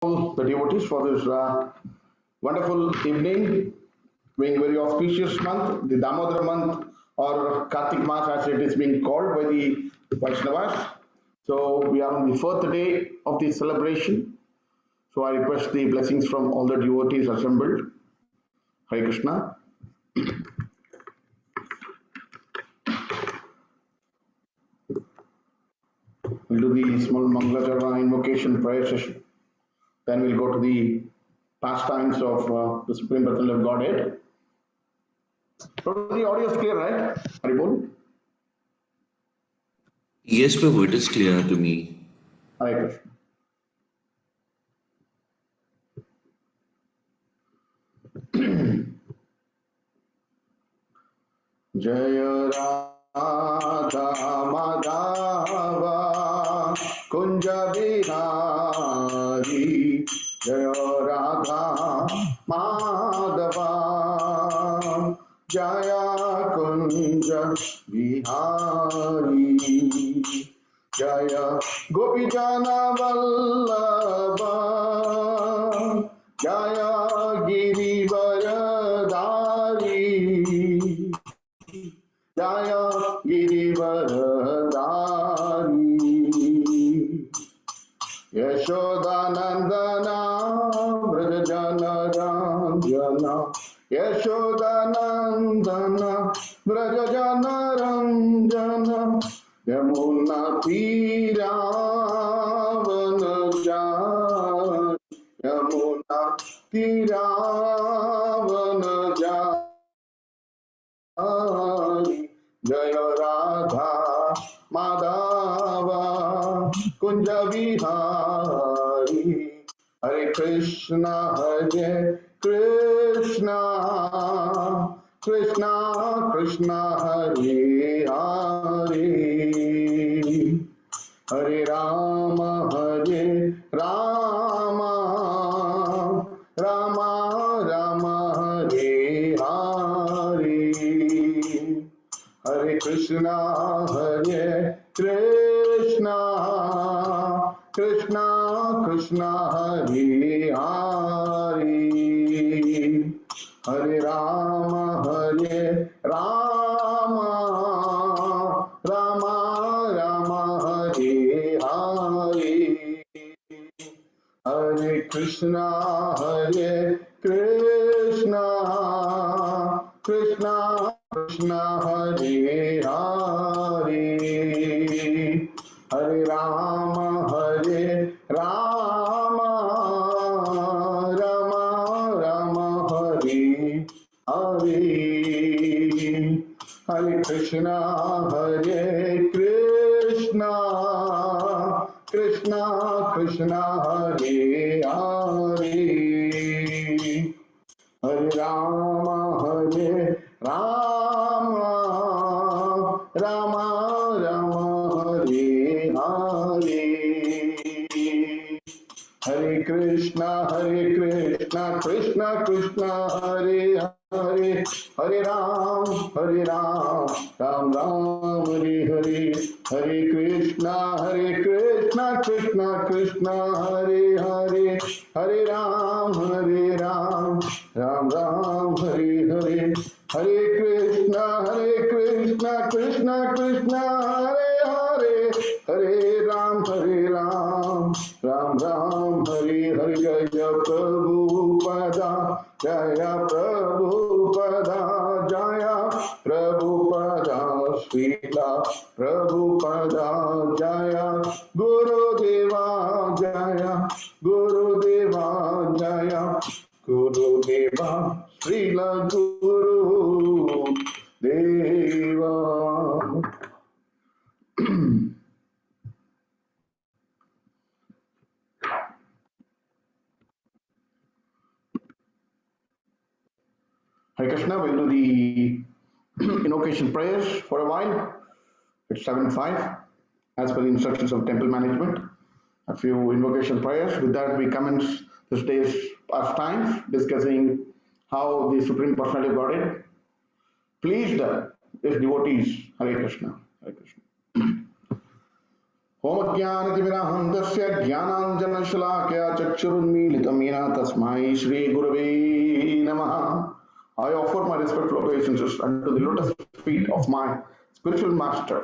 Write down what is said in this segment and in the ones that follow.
all the devotees for this wonderful evening, being very auspicious month, the Damodar month or Kartik Mas as it is being called by the Vaishnavas. So we are on the fourth day of the celebration. So I request the blessings from all the devotees assembled. Hare Krishna. We'll do the small Mangalacharana invocation prayer session. Then we'll go to the pastimes of the Supreme Personality of Godhead. So the audio is clear, right? Haribol? Yes, Prabhu, it is clear to me. Hare Krishna. Jaya Radha Madhava Kunja Vihari Jaya Radha Madhava Jaya Kunja Vihari Jaya Gopijana Vallabha Jaya Girivaradari Jaya Girivaradari Yashodanandana Vrajajana Ranjana Yashodanandana Vrajajana Ranjana Yamuna Tiravanaja Yamuna Tiravanaja Jaya Radha Madhava Kunja Vihari Hare Krishna Krishna Krishna Krishna Hare Hare Hare Rama Rama Rama Rama Hare Hare Hare Krishna Krishna Krishna Krishna Hare Hare Hare Rama Rama Rama Rama Hare Hare Hare Krishna Krishna Krishna Krishna Hare Hare Hare Rama Rama Rama Rama Hare Hare Hare Krishna Krishna Krishna Krishna Hare Hare Hare Rama Rama Rama Rama Hare Hare Hare Krishna Krishna Krishna Hare Hare Hare Ram Ram Ram Hare Hare Hare Krishna Krishna Krishna Hare Hare Hare Ram Ram Ram Hare Hare Hare Krishna Krishna Krishna Hare Hare Hare Ram Ram Ram Hare Hare Jaya Prabhupada Jaya Prabhupada Jaya Prabhupada Srila Prabhupada Jaya Gurudeva Jaya Gurudeva Jaya Gurudeva Srila Guru Deva. Hare Krishna, we'll do the invocation prayers for a while. It's 7:05 as per the instructions of temple management. A few invocation prayers. With that, we commence this day's pastimes, discussing how the Supreme Personality of Godhead pleased his devotees. Hare Krishna. Hare Krishna. ओम ज्ञानतिमिरान्धस्य ज्ञानाञ्जनशलाकया चक्षुरुन्मीलितं येन तस्मै श्रीगुरवे नमः. I offer my respectful obeisances unto the lotus feet of my spiritual master,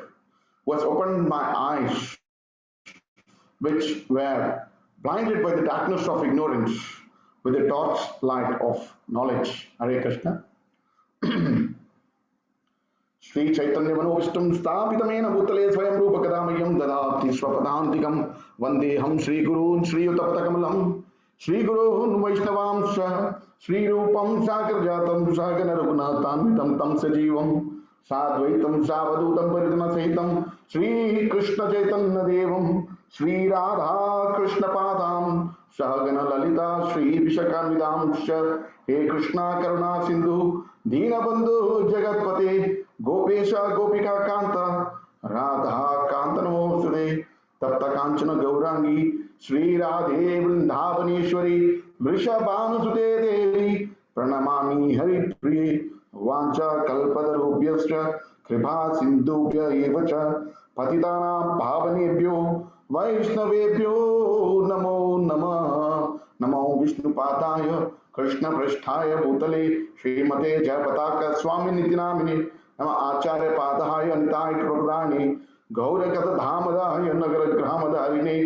who has opened my eyes, which were blinded by the darkness of ignorance, with the torch light of knowledge. Hare Krishna. Shri Chaitanya मनोविष्टम स्थापितमेन भूतले स्वयं रूप कदामयं ददाति स्वपदान्तिकं वन्देऽहं श्रीगुरून् श्रीयुतपदकमलं श्रीगुरून् वैष्णवांश्च श्रीरूपं साग्रजातं सहगण रघुनाथान्वितं तं सजीवं साद्वैतं सावधूतं परिजनसहितं श्रीकृष्ण चैतन्य देवं श्रीराधा कृष्ण पादां सहगण ललिता श्री विशाखान्वितांश्च. हे कृष्णा करुणा सिंधु दीनबंधु जगत्पते गोपेश गोपिका कांत राधा कांत नमोस्तुते. तप्त कांचन गौरांगी श्री राधे वृंदावनेश्वरी वृषभानुसुते देवी प्रणमामि हरिप्रिये. वाञ्छा कल्पतरुभ्यश्च कृपा सिन्धुभ्य एव च पतितानां पावनेभ्यो वैष्णवेभ्यो नमो नमः. नमो विष्णुपादाय कृष्ण पृष्ठाय भूतले श्रीमते जयपताक स्वामिनिति नामिने नमः. आचार्य पादाय अन्ताय प्रदाने गौरकथ धामदाय नगर ग्रामधारिणे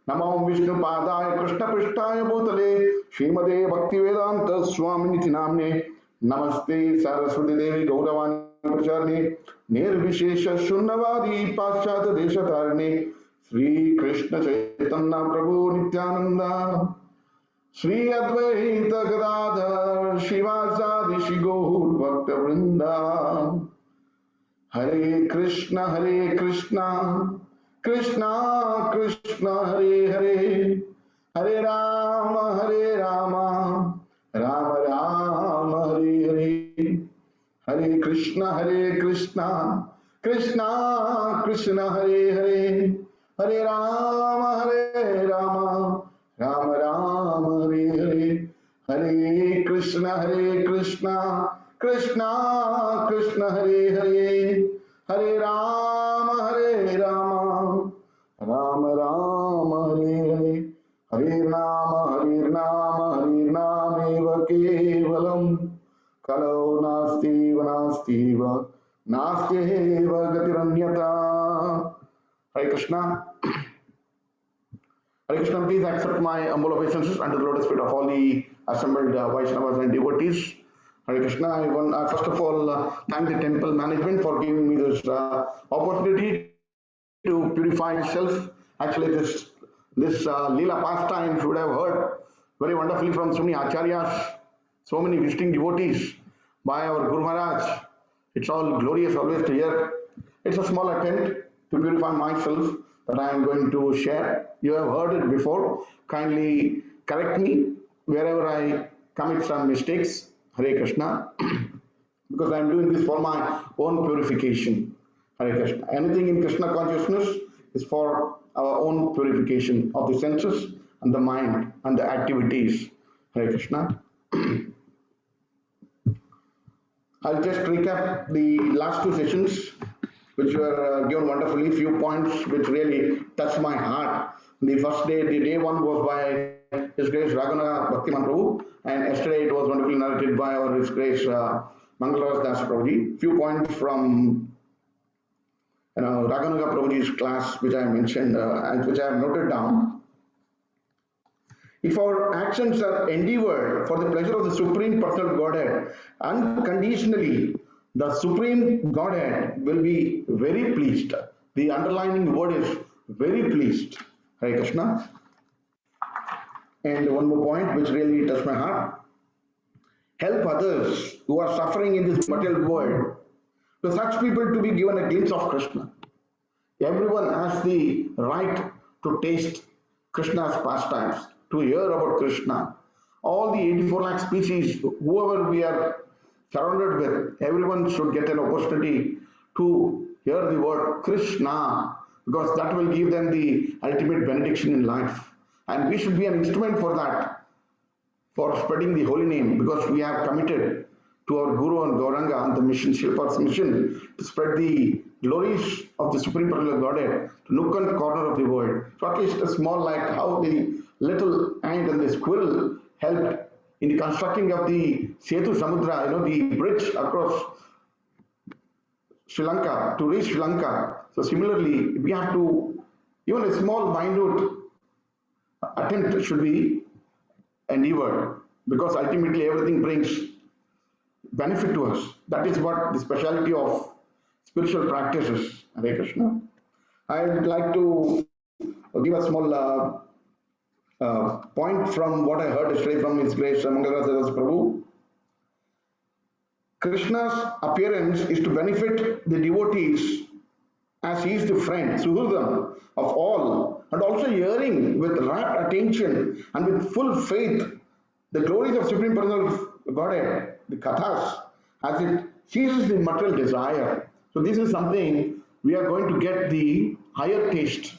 नमो विष्णुपादाय कृष्ण पृष्ठाय भूतले श्रीमते भक्ति वेदांत स्वामिनिति नामिने. नमस्ते सरस्वती देवी गौरवाणी प्रचारिणे निर्विशेष शून्यवादी पाश्चात्य देशतारिणे. श्री कृष्ण चैतन्य प्रभु नित्यानंद श्री अद्वैत गदाधर शिवासादि श्री गौर भक्त वृंदा. हरे कृष्णा कृष्णा कृष्णा हरे हरे हरे राम राम राम हरे हरे. हरे कृष्णा कृष्णा कृष्णा हरे हरे हरे राम राम राम हरे हरे. हरे कृष्णा कृष्णा कृष्णा हरे हरे हरे राम राम राम हरे हरे. हरे नाम एव केवलम कलौ नास्तीव नास्त्येव गतिरन्यथा. Hare Krishna. Hare Krishna, please accept my humble obeisances unto the lotus feet of all the assembled Vaishnavas and devotees. Hare Krishna. I first of all thank the temple management for giving me this opportunity to purify myself. Actually, this Leela pastime should have heard very wonderfully from so many acharyas, so many visiting devotees by our Guru Maharaj. It's all glorious always to hear. It's a small attempt to purify myself that I am going to share. You have heard it before. Kindly correct me wherever I commit some mistakes. Hare Krishna. Because I am doing this for my own purification. Hare Krishna. Anything in Krishna consciousness is for our own purification of the senses and the mind and the activities. Hare Krishna. I'll just recap the last two sessions, which were given wonderfully. Few points which really touched my heart. The first day, the day one was by His Grace Raghunath Bhaktiman Prabhu, and yesterday it was wonderfully narrated by our His Grace Mangalaraj Das Prabhuji. Few points from Raghunath Prabhuji's class, which I mentioned and which I have noted down. If our actions are endeavored for the pleasure of the Supreme Personal Godhead, unconditionally, the Supreme Godhead will be very pleased. The underlining word is very pleased. Hare Krishna. And one more point which really touched my heart. Help others who are suffering in this material world. To such people to be given a glimpse of Krishna. Everyone has the right to taste Krishna's pastimes, to hear about Krishna. All the 84 lakh species, whoever we are surrounded with, everyone should get an opportunity to hear the word Krishna, because that will give them the ultimate benediction in life. And we should be an instrument for that, for spreading the holy name, because we have committed to our Guru and Gauranga and the mission, Shilpa's mission, to spread the glories of the Supreme Personal Godhead to nook and corner of the world. So at least a small, like how the little ant and the squirrel helped in the constructing of the Setu Samudra, the bridge across Sri Lanka to reach Sri Lanka. So similarly, we have to, even a small minute attempt should be endeavored, because ultimately everything brings benefit to us. That is what the speciality of spiritual practices. Hare Krishna. I would like to give a small point from what I heard yesterday from His Grace Mangalarasa Prabhu. Krishna's appearance is to benefit the devotees as he is the friend, Suhurdam, of all, and also hearing with rapt attention and with full faith the glories of Supreme Personal Godhead, the Kathas, as it ceases the material desire. So this is something we are going to get the higher taste.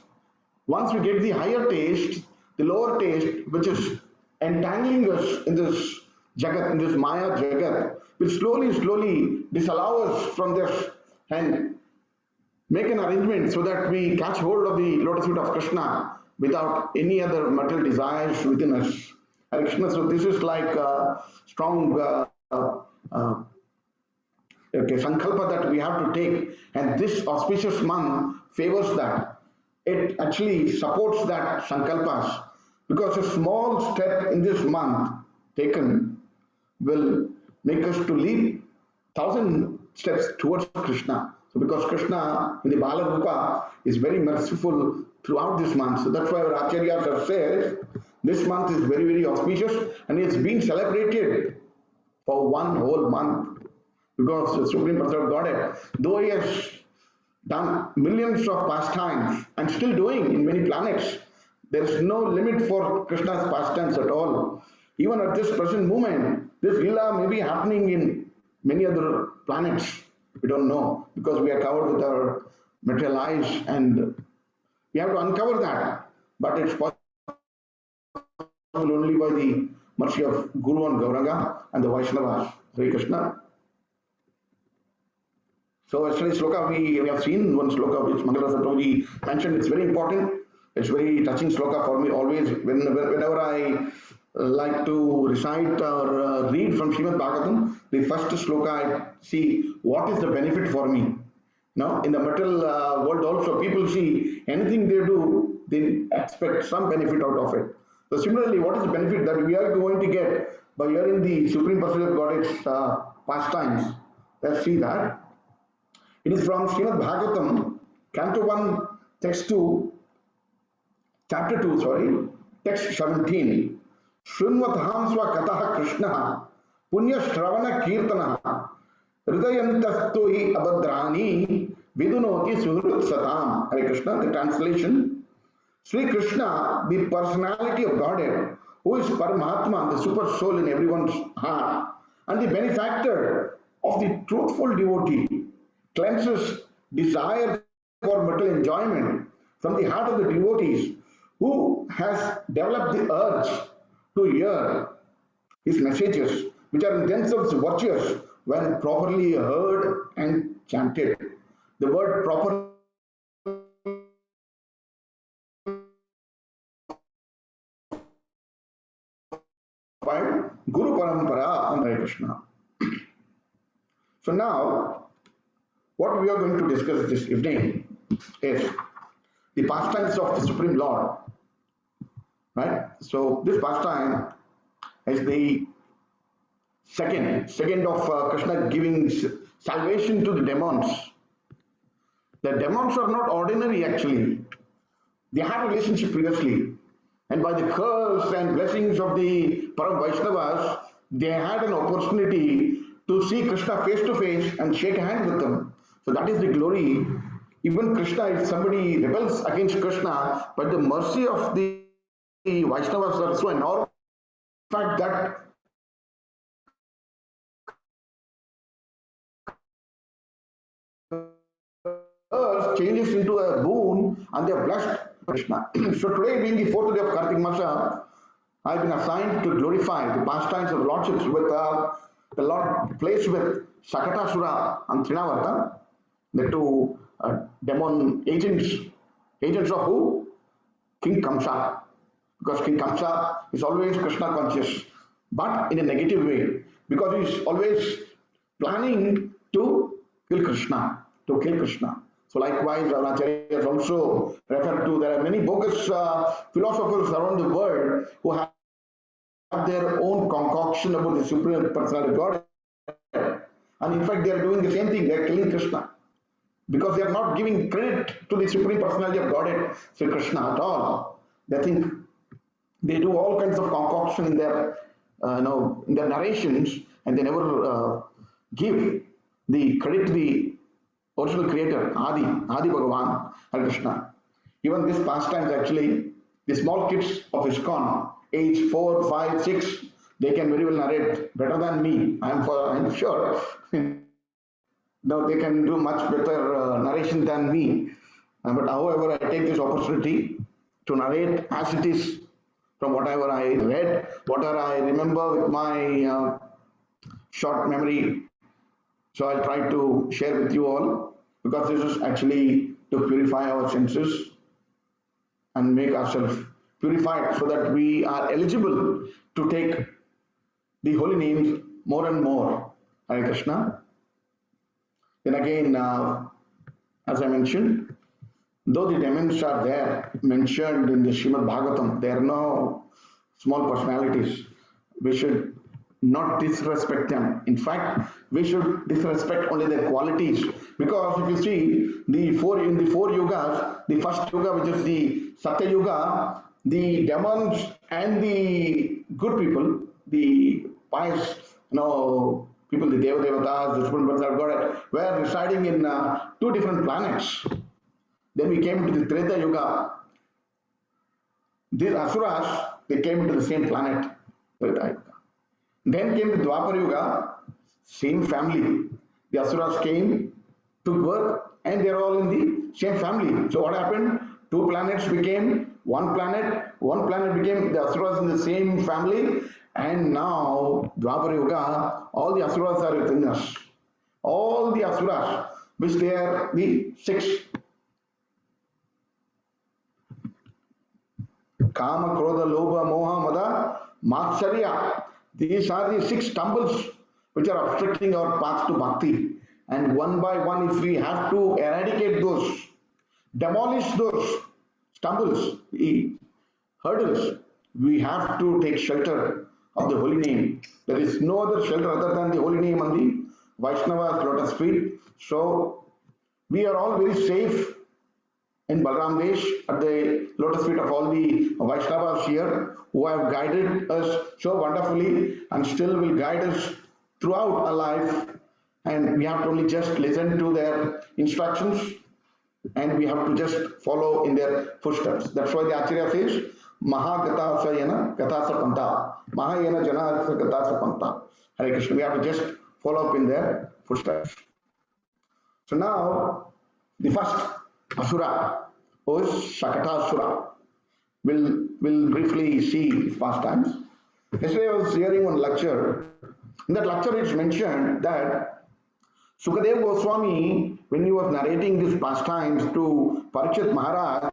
Once we get the higher taste, the lower taste, which is entangling us in this Jagat, in this Maya Jagat, will slowly disallow us from this and make an arrangement so that we catch hold of the lotus feet of Krishna without any other material desires within us. Hare Krishna, so this is like a strong sankalpa that we have to take, and this auspicious month favors that. It actually supports that sankalpas, because a small step in this month taken will make us to leap 1,000 steps towards Krishna. So because Krishna in the Bala Rupa is very merciful throughout this month. So that's why our Acharyas have said this month is very auspicious, and it's being celebrated for one whole month, because the Supreme Personal Godhead, though he has done millions of pastimes and still doing in many planets, there is no limit for Krishna's pastimes at all. Even at this present moment, this lila may be happening in many other planets. We don't know, because we are covered with our material eyes, and we have to uncover that. But it's possible only by the mercy of Guru and Gauranga and the Vaishnavas. Hare Krishna. So yesterday's sloka, we have seen one sloka which Mangalarasa Prabhuji mentioned. It's very important. It's very touching sloka for me always. Whenever I like to recite or read from Srimad Bhagavatam, the first sloka I see what is the benefit for me. Now, in the material world also, people see anything they do, they expect some benefit out of it. So similarly, what is the benefit that we are going to get by hearing the Supreme Personality of Godhead's pastimes? Let's see that. It is from Srimad Bhagavatam, Canto 1, Chapter 2, text 17. Shrunvatham swa kataha Krishna, punya shravana kirtana, hridayantastu hi abhadrani, vidunoti suhrut satam. Hare Krishna, the translation. Sri Krishna, the personality of Godhead, who is Paramatma, the super soul in everyone's heart, and the benefactor of the truthful devotee, cleanses desire for material enjoyment from the heart of the devotees, who has developed the urge to hear his messages, which are in themselves virtuous when properly heard and chanted. The word proper by Guru Parampara and Hare Krishna. So now, what we are going to discuss this evening is the pastimes of the Supreme Lord. Right? So this pastime is the second of Krishna giving salvation to the demons. The demons are not ordinary actually. They had a relationship previously. And by the curse and blessings of the Param Vaishnavas, they had an opportunity to see Krishna face to face and shake a hand with them. So that is the glory. Even Krishna, if somebody rebels against Krishna, by the mercy of the Vaishnavas are so enormous, in fact that curse changes into a boon and they are blessed Krishna. So today being the fourth day of Kartik Masa, I have been assigned to glorify the pastimes of lordships with the Lord placed with Shakatasura and Trinavartha, the two demon agents. Agents of who? King Kamsa. Because King Kamsa is always Krishna conscious, but in a negative way, because he is always planning to kill Krishna, to kill Krishna. So likewise, our acharyas also refer to, there are many bogus philosophers around the world who have their own concoction about the Supreme Personality of God. And in fact, they are doing the same thing, they are killing Krishna. Because they are not giving credit to the Supreme Personality of Godhead, Sri Krishna, at all. They think they do all kinds of concoction in their, in their narrations, and they never give the credit to the original creator, Adi Bhagavan, Hare Krishna. Even this pastimes actually, the small kids of ISKCON, age 4, 5, 6, they can very well narrate better than me. I'm sure. Now they can do much better narration than me. But however, I take this opportunity to narrate as it is from whatever I read, whatever I remember with my short memory. So I'll try to share with you all, because this is actually to purify our senses and make ourselves purified so that we are eligible to take the holy names more and more. Hare Krishna. Then again, as I mentioned, though the demons are there mentioned in the Srimad Bhagavatam, they are no small personalities. We should not disrespect them. In fact, we should disrespect only their qualities. Because if you see in the four yugas, the first yuga, which is the Satya Yuga, the demons and the good people, the pious, people, the Devatas, the Supreme Personality of Godhead, were residing in two different planets. Then we came to the Treta Yuga. These Asuras, they came into the same planet, Treta Yuga. Then came the Dwapar Yuga, same family. The Asuras came, took birth, and they're all in the same family. So what happened? Two planets became one planet became the Asuras in the same family, and now Dwapar Yuga, all the Asuras are within us. All the Asuras, which they are the six. Kama, Krodha, Lobha, Moha, Mada, Matsarya. These are the six stumbles which are obstructing our path to bhakti. And one by one, if we have to eradicate those, demolish those stumbles, the hurdles, we have to take shelter of the holy name. There is no other shelter other than the holy name on the Vaishnava's lotus feet. So we are all very safe in Balram Desh at the lotus feet of all the Vaishnavas here, who have guided us so wonderfully and still will guide us throughout our life. And we have to only just listen to their instructions, and we have to just follow in their footsteps. That's why the Acharya says, Mahagatasa yana Gatasa Panta. Mahayana Jana Gatasa Panta. Hare Krishna. We have to just follow up in their footsteps. So now, the first Asura, who is Shakatasura. We'll briefly see his pastimes. Yesterday I was hearing one lecture. In that lecture it's mentioned that Sukadeva Goswami, when he was narrating these pastimes to Parikshit Maharaj,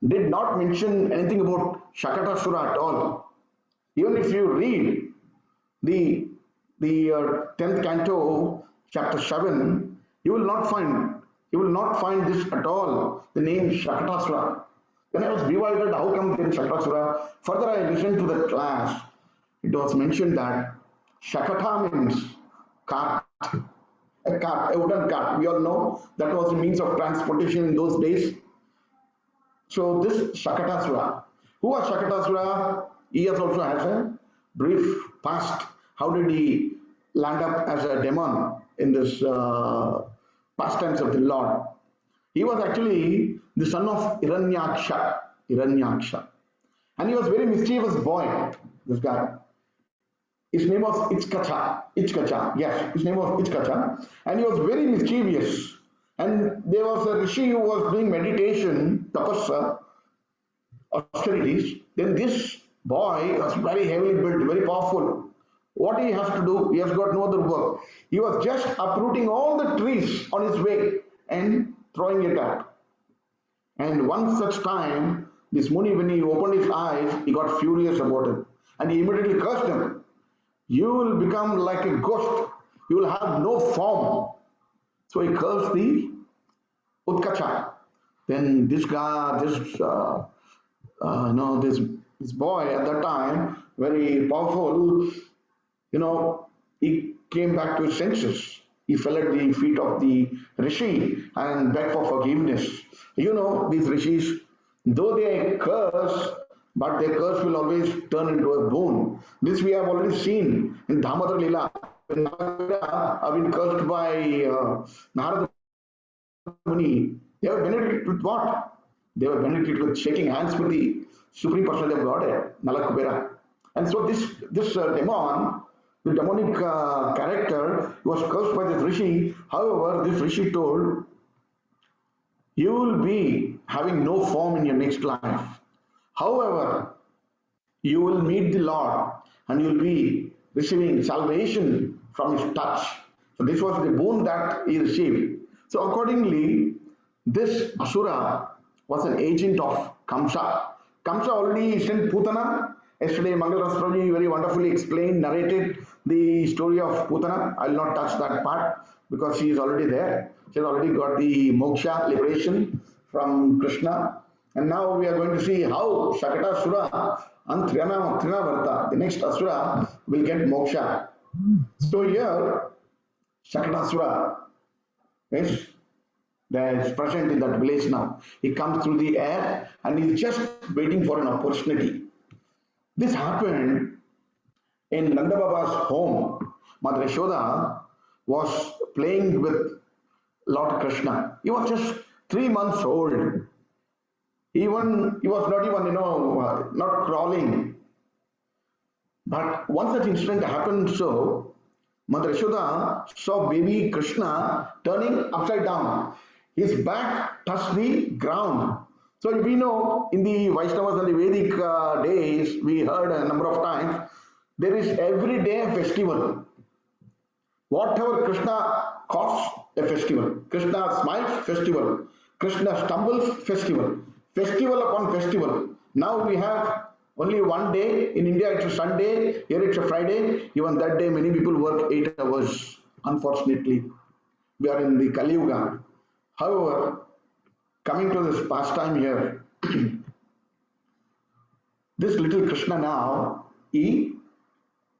did not mention anything about Shakatasura at all. Even if you read the 10th canto, chapter 7, you will not find this at all, the name Shakatasura. When I was bewildered, how come there is Shakatasura? Further I listened to the class. It was mentioned that Shakata means cart, a wooden cart. We all know that was the means of transportation in those days. So this Shakatasura, who was Shakatasura? He also has a brief past. How did he land up as a demon in this pastimes of the Lord? He was actually the son of Hiranyaksha, and he was a very mischievous boy, this guy. His name was Ichkacha, yes, his name was Ichkacha, and he was very mischievous. And there was a rishi who was doing meditation, tapassa, austerities. Then this boy was very heavily built, very powerful. What he has to do, he has got no other work. He was just uprooting all the trees on his way and throwing it at. And one such time, this Muni, when he opened his eyes, he got furious about it. And he immediately cursed him. You will become like a ghost. You will have no form. So he cursed the Utkacha. Then this guy, this boy at that time, very powerful, he came back to his senses. He fell at the feet of the rishi and begged for forgiveness. These rishis, though they curse, but their curse will always turn into a boon. This we have already seen in Damodar Lila. When Damodara have been cursed by Narada Muni, they were benedicted with what? They were benedicted with shaking hands with the Supreme Personality of Godhead, Nalakubera. And so this demon, the demonic character, was cursed by this rishi. However, this rishi told, you will be having no form in your next life. However, you will meet the Lord and you will be receiving salvation from his touch. So this was the boon that he received. So accordingly, this Asura was an agent of Kamsa. Kamsa already sent Putana. Yesterday, Mangal Rasprabhu very wonderfully explained, narrated the story of Putana. I will not touch that part because she is already there. She has already got the moksha, liberation from Krishna. And now we are going to see how Shakatasura and Trinavartha, the next Asura, will get moksha. So here, Shakatasura is present in that village now. He comes through the air and he is just waiting for an opportunity. This happened in Nanda Baba's home. Mother Yashoda was playing with Lord Krishna. He was just 3 months old. He was not even, not crawling. But one such incident happened, so Mother Yashoda saw baby Krishna turning upside down. His back touched the ground. So we know in the Vaishnavas and the Vedic days, we heard a number of times, there is every day a festival. Whatever Krishna coughs, a festival. Krishna smiles, festival. Krishna stumbles, festival. Festival upon festival. Now we have only one day. In India it's a Sunday, here it's a Friday. Even that day many people work 8 hours. Unfortunately, we are in the Kali Yuga. However, coming to this pastime here, this little Krishna now, he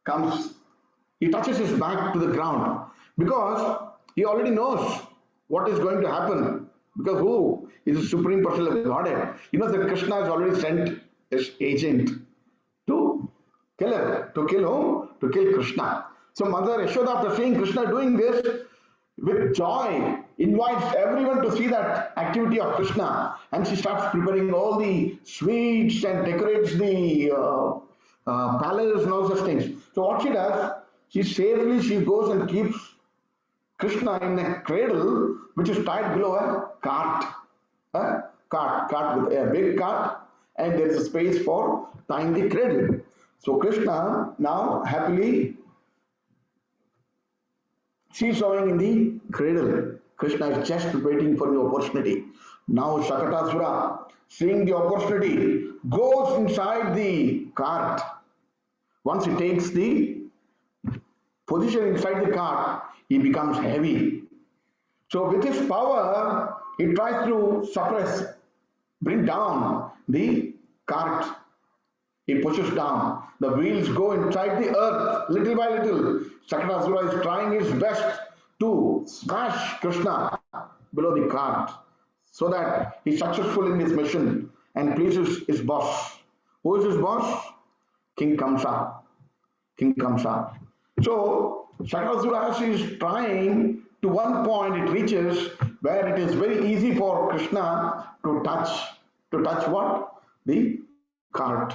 touches his back to the ground because he already knows what is going to happen. Because who is the Supreme Person of Godhead? He knows that Krishna has already sent his agent to kill him. To kill whom? To kill Krishna. So Mother Yashoda, after seeing Krishna doing this, with joy, invites everyone to see that activity of Krishna, and she starts preparing all the sweets and decorates the palace and all such things. So what she does, she goes and keeps Krishna in a cradle which is tied below a cart. Cart with a big cart, and there is a space for tying the cradle. So Krishna now happily seesawing in the cradle. Krishna is just waiting for the opportunity. Now Shakatasura, seeing the opportunity, goes inside the cart. Once he takes the position inside the cart, he becomes heavy. So with his power, he tries to suppress, bring down the cart. He pushes down. The wheels go inside the earth, little by little. Shakatasura is trying his best to smash Krishna below the cart so that he is successful in his mission and pleases his boss. Who is his boss? King Kamsa. King Kamsa. So Shakatasura is trying, to one point it reaches where it is very easy for Krishna to touch what? The cart.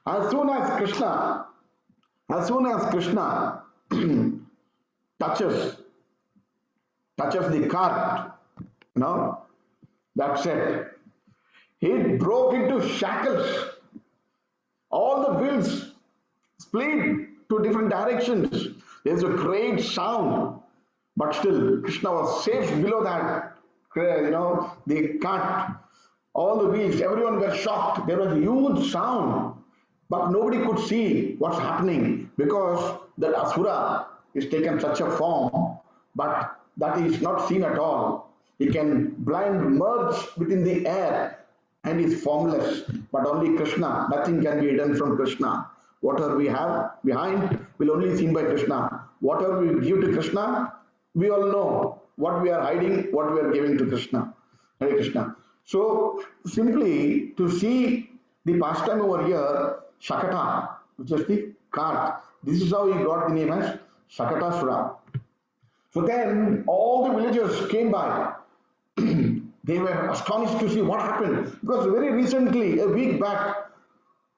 As soon as Krishna touches the cart, that's it. He broke into shackles. All the wheels split to different directions. There's a great sound, but still Krishna was safe below that they cut all the wheels. Everyone were shocked. There was a huge sound, but nobody could see what's happening because that Asura is taken such a form, but that is not seen at all. He can blind merge within the air and is formless, but only Krishna. Nothing can be hidden from Krishna. Whatever we have behind will only be seen by Krishna. Whatever we give to Krishna, we all know what we are hiding, what we are giving to Krishna. Hare Krishna. So simply to see the pastime over here, Shakata, which is the cart. This is how he got the name as Shakatasura. So then all the villagers came by. They were astonished to see what happened because very recently, a week back,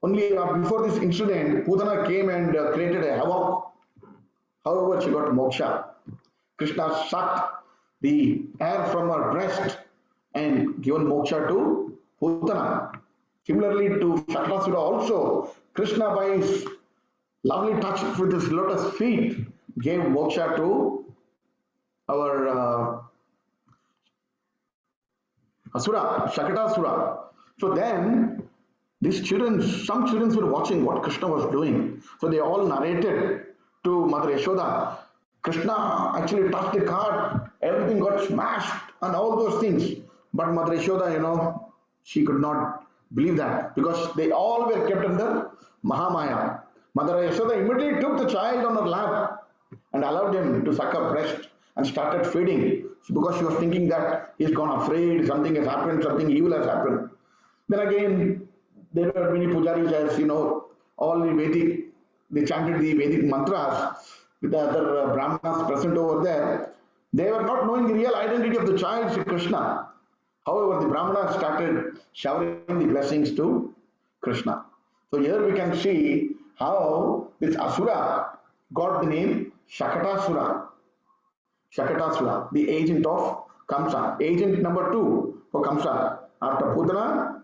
only before this incident, Putana came and created a havoc. However, she got moksha. Krishna sucked the air from her breast and given moksha to Putana. Similarly to Shakatasura also, Krishna by his lovely touch with his lotus feet gave moksha to our Asura, Shakatasura. So then these children, some children were watching what Krishna was doing. So they all narrated to Mother Yashoda. Krishna actually touched the cart, everything got smashed and all those things. But Mother Yashoda, she could not believe that because they all were kept under Mahamaya. Mother Yashoda immediately took the child on her lap and allowed him to suck her breast and started feeding because she was thinking that he's gone afraid, something has happened, something evil has happened. Then again, there were many pujaris, as all the Vedic, they chanted the Vedic mantras with the other Brahmanas present over there. They were not knowing the real identity of the child, Sri Krishna. However, the Brahmanas started showering the blessings to Krishna. So here we can see how this Asura got the name Shakatasura. Shakatasura, the agent of Kamsa. Agent number 2 for Kamsa. After Putana,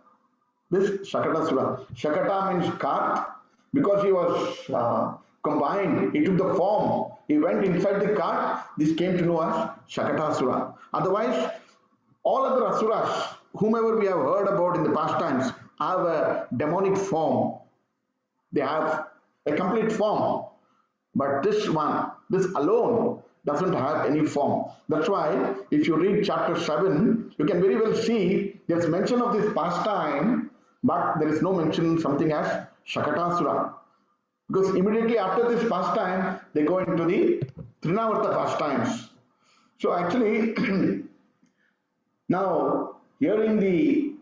this Shakatasura. Shakata means cart because he was combined. He took the form. He went inside the cart. This came to know as Shakatasura. Otherwise, all other Asuras, whomever we have heard about in the past times, have a demonic form. They have a complete form. But this one, this alone, doesn't have any form. That's why if you read chapter 7, you can very well see there's mention of this pastime, but there is no mention something as Shakatasura. Because immediately after this pastime, they go into the Trinavartha pastimes. So actually, now hearing the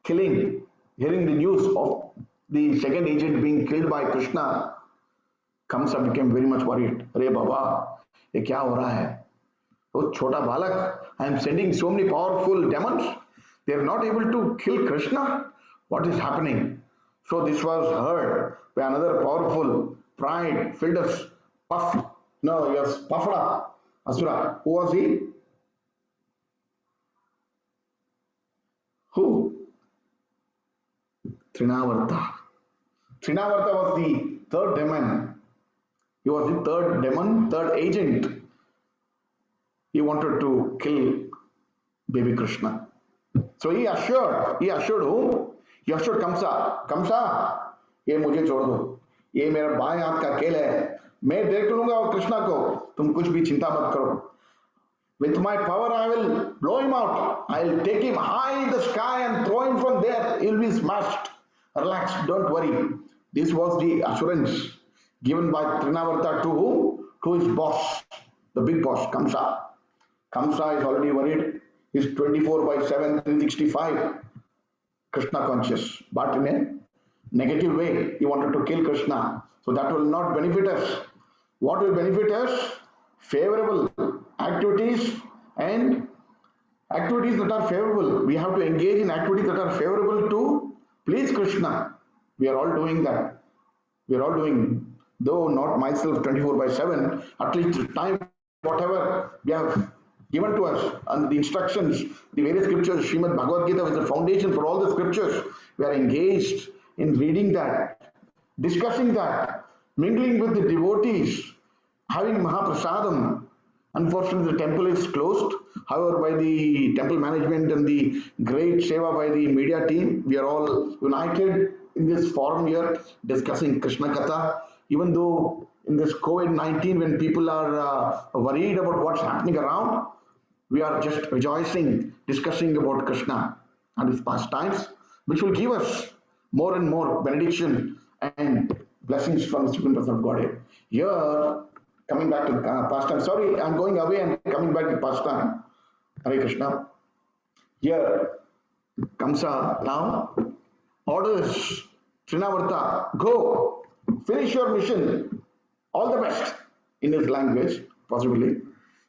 killing, hearing the news of the second agent being killed by Krishna, Kamsa became very much worried. Arey Baba, ye kya ho raha hai? Oh, chota balak, I am sending so many powerful demons. They are not able to kill Krishna. What is happening? So this was heard by another powerful pride filled us puff. No, yes, Puffada Asura. Who was he? Who? Trinavartha. Trinavartha was the third demon. He was the third demon, third agent. He wanted to kill baby Krishna. So he assured whom? He assured Kamsa. Kamsa, ये मुझे छोड़ दो. ये मेरा बाएं हाथ का खेल है. मैं देख लूंगा वो कृष्णा को. तुम कुछ भी चिंता मत करो. With my power, I will blow him out. I will take him high in the sky and throw him from there. He will be smashed. Relax, don't worry. This was the assurance given by Trinavartha to whom? To his boss, the big boss, Kamsa. Kamsa is already worried. He's 24/7, 365, Krishna conscious, but in a negative way. He wanted to kill Krishna. So that will not benefit us. What will benefit us? Favorable activities and activities that are favorable. We have to engage in activities that are favorable to please Krishna. We are all doing that. We are all doing, though not myself 24/7, at least time, whatever we have given to us and the instructions, the various scriptures, Srimad Bhagavad Gita is the foundation for all the scriptures. We are engaged in reading that, discussing that, mingling with the devotees, having Mahaprasadam, Unfortunately, the temple is closed. However, by the temple management and the great seva by the media team, we are all united in this forum here discussing Krishna Katha. Even though in this COVID-19, when people are worried about what's happening around, we are just rejoicing, discussing about Krishna and his pastimes, which will give us more and more benediction and blessings from the Supreme Person of Godhead. Here, coming back to the pastime. Sorry, I'm going away and coming back to pastime. Hare Krishna. Here, Kamsa now orders Trinavartha, go, finish your mission. All the best in his language, possibly.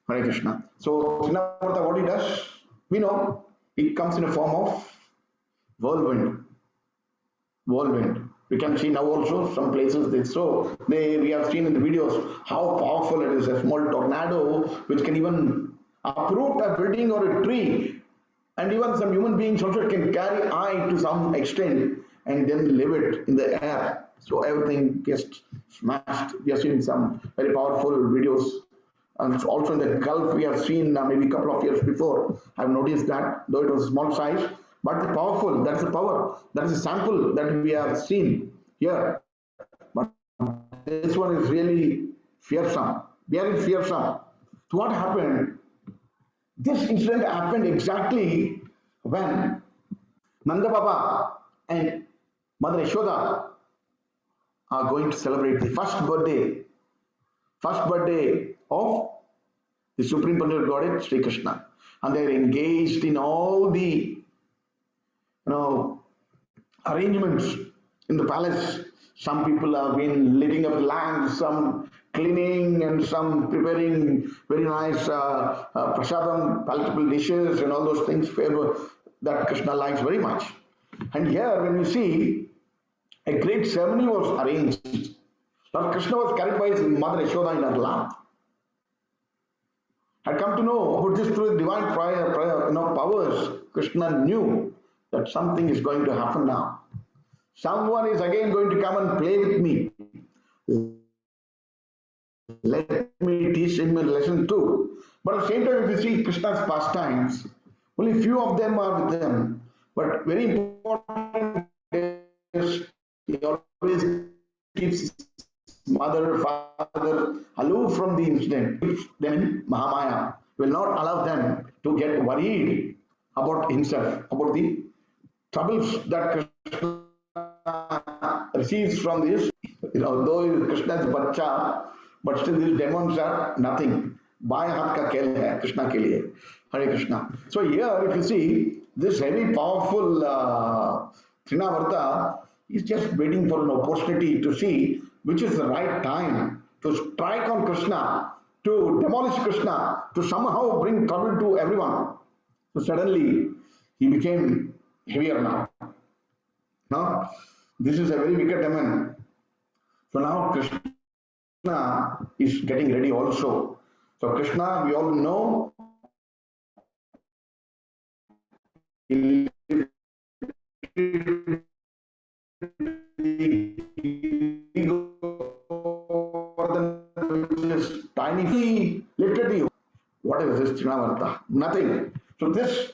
Hare Krishna. So Trinavartha, what he does, we know it comes in a form of whirlwind. Whirlwind. We can see now also some places we have seen in the videos how powerful it is. A small tornado which can even uproot a building or a tree, and even some human beings also can carry eye to some extent and then leave it in the air. So everything gets smashed. We have seen some very powerful videos. And also in the Gulf, we have seen maybe a couple of years before. I've noticed that, though it was small size, but the powerful, that's the power. That is a sample that we have seen here. But this one is really fearsome, very fearsome. So what happened? This incident happened exactly when Nanda Baba and Mother Yashoda are going to celebrate the first birthday of the Supreme Personality of Godhead, Sri Krishna. And they're engaged in all the arrangements in the palace. Some people have been lighting up the lamps, some cleaning, and some preparing very nice prasadam, palatable dishes, and all those things that Krishna likes very much. And here, when we see a great ceremony was arranged, Lord Krishna was carried by his mother Yashoda in her lap. Had come to know about this through divine powers. Krishna knew that something is going to happen now. Someone is again going to come and play with me. Let me teach him a lesson too. But at the same time, if you see Krishna's pastimes, only few of them are with them. But very important is he always keeps mother, father aloof from the incident. Keeps them in Mahamaya. Will not allow them to get worried about himself, about the troubles that Krishna receives from this. Though Krishna's bacha, but still these demons are nothing. Baएं हाथ का खेल है कृष्णा के लिए. Hare Krishna. So here, if you see this heavy, powerful Trinavartha is just waiting for an opportunity to see which is the right time to strike on Krishna, to demolish Krishna, to somehow bring trouble to everyone. So suddenly he became heavier now. Now, this is a very wicked demon. So now Krishna is getting ready also. So Krishna, we all know, he tiny lifted the. What is this Trinavartha? Nothing. So this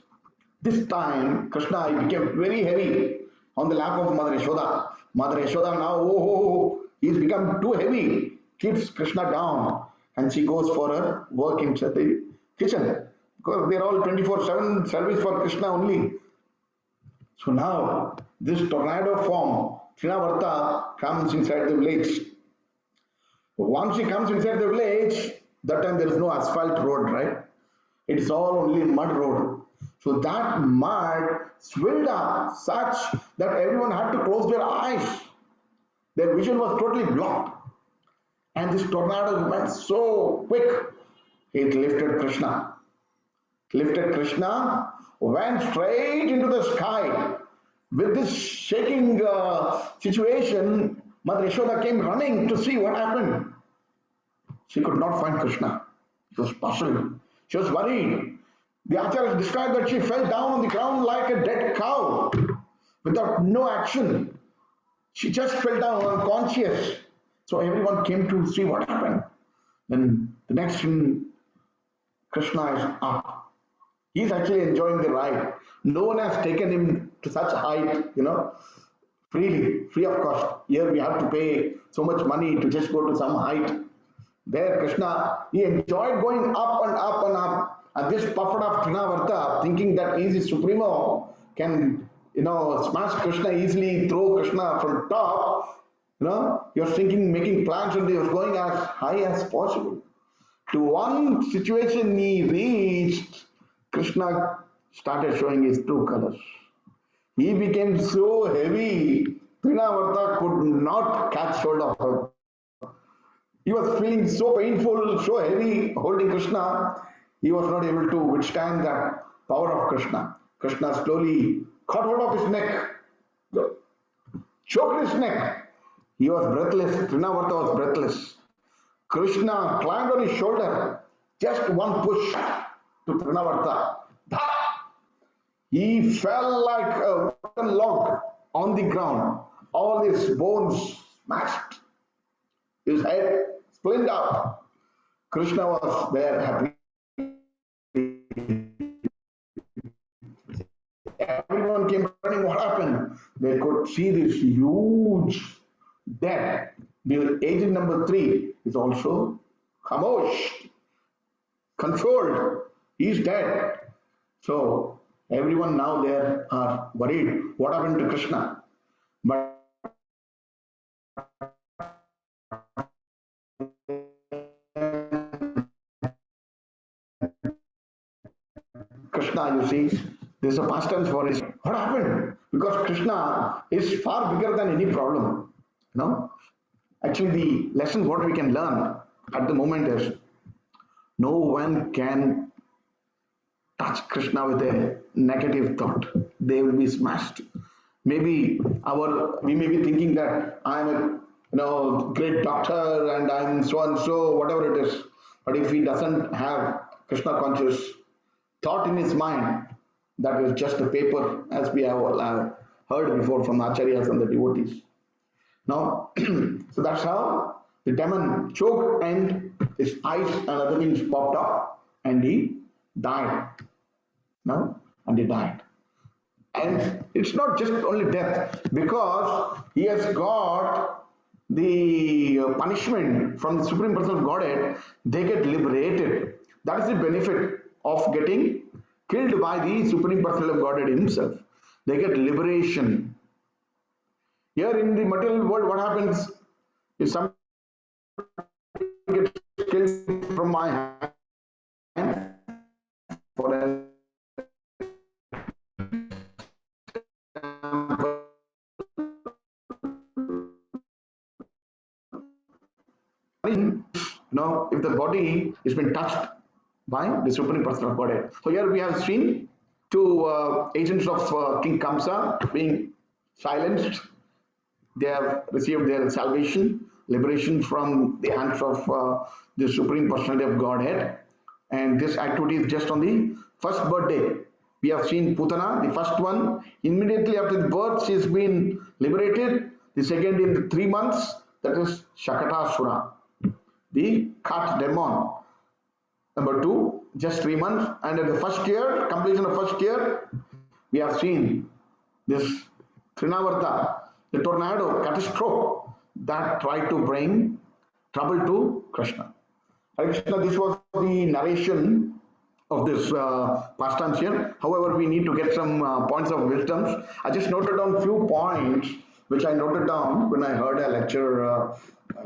time Krishna became very heavy on the lap of Mother Yashoda. Mother Yashoda now, he's become too heavy, keeps Krishna down, and she goes for her work inside the kitchen. Because they're all 24/7 service for Krishna only. So now this tornado form, Trinavartha, comes inside the village. Once he comes inside the village, that time there is no asphalt road, right? It's all only mud road. So that mud swelled up such that everyone had to close their eyes. Their vision was totally blocked. And this tornado went so quick, it lifted Krishna. Lifted Krishna, went straight into the sky. With this shaking situation, Mother Yashoda came running to see what happened. She could not find Krishna. She was puzzled. She was worried. The Acharyas described that she fell down on the ground like a dead cow without no action. She just fell down unconscious. So everyone came to see what happened. Then the next thing Krishna is up. He's actually enjoying the ride. No one has taken him to such height, freely, free of cost. Here we have to pay so much money to just go to some height. There, Krishna, he enjoyed going up and up and up. And this puppet of Trinavartha, thinking that he is the supremo, can, smash Krishna easily, throw Krishna from top. He was thinking, making plans, and he was going as high as possible. To one situation he reached, Krishna started showing his true colors. He became so heavy, Trinavartha could not catch hold of her. He was feeling so painful, so heavy holding Krishna, he was not able to withstand that power of Krishna. Krishna slowly caught hold of his neck, choked his neck. He was breathless, Trinavartha was breathless. Krishna climbed on his shoulder, just one push to Trinavartha. He fell like a rotten log on the ground. All his bones smashed. His head splintered out. Krishna was there happy. Everyone came running. What happened? They could see this huge death. The agent number 3 is also khamosh, controlled. He's dead. So everyone now there are worried. What happened to Krishna? But Krishna, you see, this is a pastime for his. What happened? Because Krishna is far bigger than any problem. Actually, the lesson what we can learn at the moment is no one can touch Krishna with a negative thought. They will be smashed. Maybe we may be thinking that I'm a great doctor and I'm so and so, whatever it is. But if he doesn't have Krishna conscious thought in his mind, that is just a paper, as we have heard before from acharyas and the devotees. Now, so that's how the demon choked and his eyes and other things popped up and he died. And he died. And it's not just only death, because he has got the punishment from the Supreme Person of Godhead. They get liberated. That is the benefit of getting killed by the Supreme Person of Godhead himself. They get liberation. Here in the material world, what happens if somebody gets killed from my hand for a if the body has been touched by the Supreme Person of Godhead. So here we have seen 2 agents of King Kamsa being silenced. They have received their salvation, liberation from the hands of the Supreme Personality of Godhead. And this activity is just on the first birthday. We have seen Putana, the first one. Immediately after the birth, she has been liberated. The second in the 3 months, that is Shakatasura, the cat demon. Number 2, just 3 months. And at the first year, completion of first year, we have seen this Trinavartha, the tornado, catastrophe that tried to bring trouble to Krishna. Krishna, this was the narration of this pastimes here. However, we need to get some points of wisdoms. I just noted down few points which I noted down when I heard a lecture. I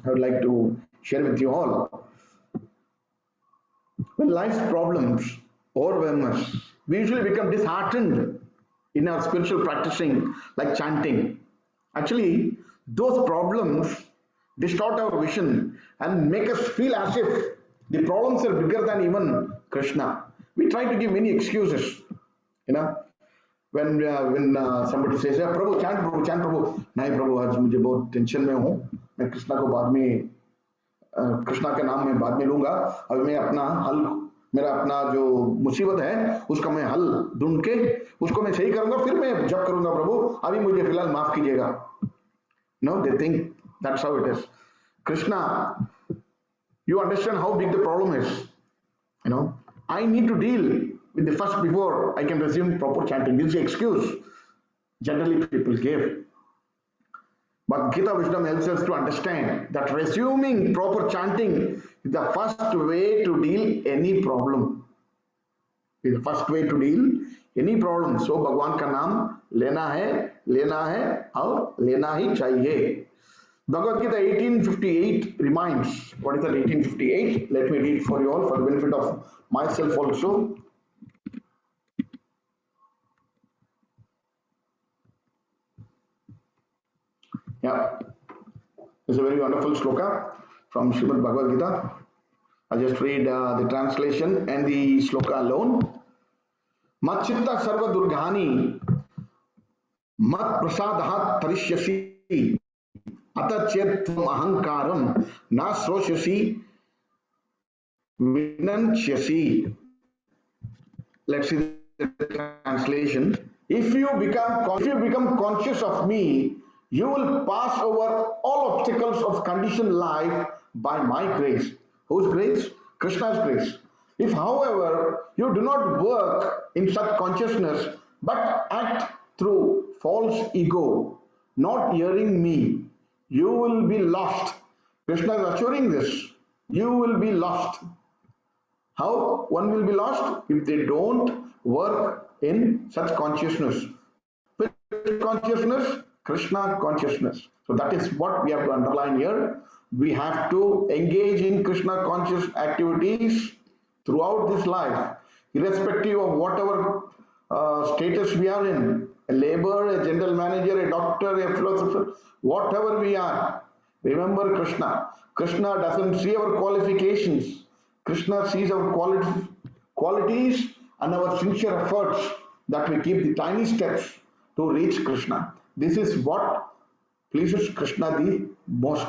would like to share with you all. When life's problems overwhelm us, we usually become disheartened in our spiritual practicing, like chanting. Actually, those problems distort our vision and make us feel as if the problems are bigger than even Krishna. We try to give many excuses. When somebody says, Prabhu, chant Prabhu. नहीं Prabhu, आज मुझे बहुत tension में हूँ. मैं कृष्णा को बाद में कृष्णा के नाम में बाद में लूंगा. अभी मैं अपना हल, मेरा अपना जो मुसीबत है उसका मैं हल ढूंढ के उसको मैं सही करूंगा, फिर मैं जप करूंगा प्रभु, अभी मुझे फिलहाल माफ कीजिएगा. No, they think that's how it is. Krishna, you understand how big the problem is. I need to deal with the first before I can resume proper chanting. This is the excuse generally people give. But Gita wisdom helps us to understand that resuming proper chanting is the first way to deal any problem. Is the first way to deal any problem. So भगवान का नाम लेना है और लेना ही चाहिए. Bhagavad Gita 1858 reminds, what is that 1858? Let me read for you all for the benefit of myself also. Yeah, it's a very wonderful sloka from Srimad Bhagavad Gita. I just read the translation and the sloka alone. Matchitta sarva durghani mat prasadahat tarishyasi atachetvam ahankaram na sroshasi vinansyasi. Let's see the translation. If you become conscious of me, you will pass over all obstacles of conditioned life by my grace. Whose grace? Krishna's grace. If, however, you do not work in such consciousness but act through false ego, not hearing me, you will be lost. Krishna is assuring this. You will be lost. How one will be lost? If they don't work in such consciousness. Which consciousness? Krishna consciousness. So that is what we have to underline here. We have to engage in Krishna conscious activities throughout this life, irrespective of whatever status we are in, a laborer, a general manager, a doctor, a philosopher, whatever we are. Remember Krishna. Krishna doesn't see our qualifications. Krishna sees our qualities and our sincere efforts that we keep the tiny steps to reach Krishna. This is what pleases Krishna the most.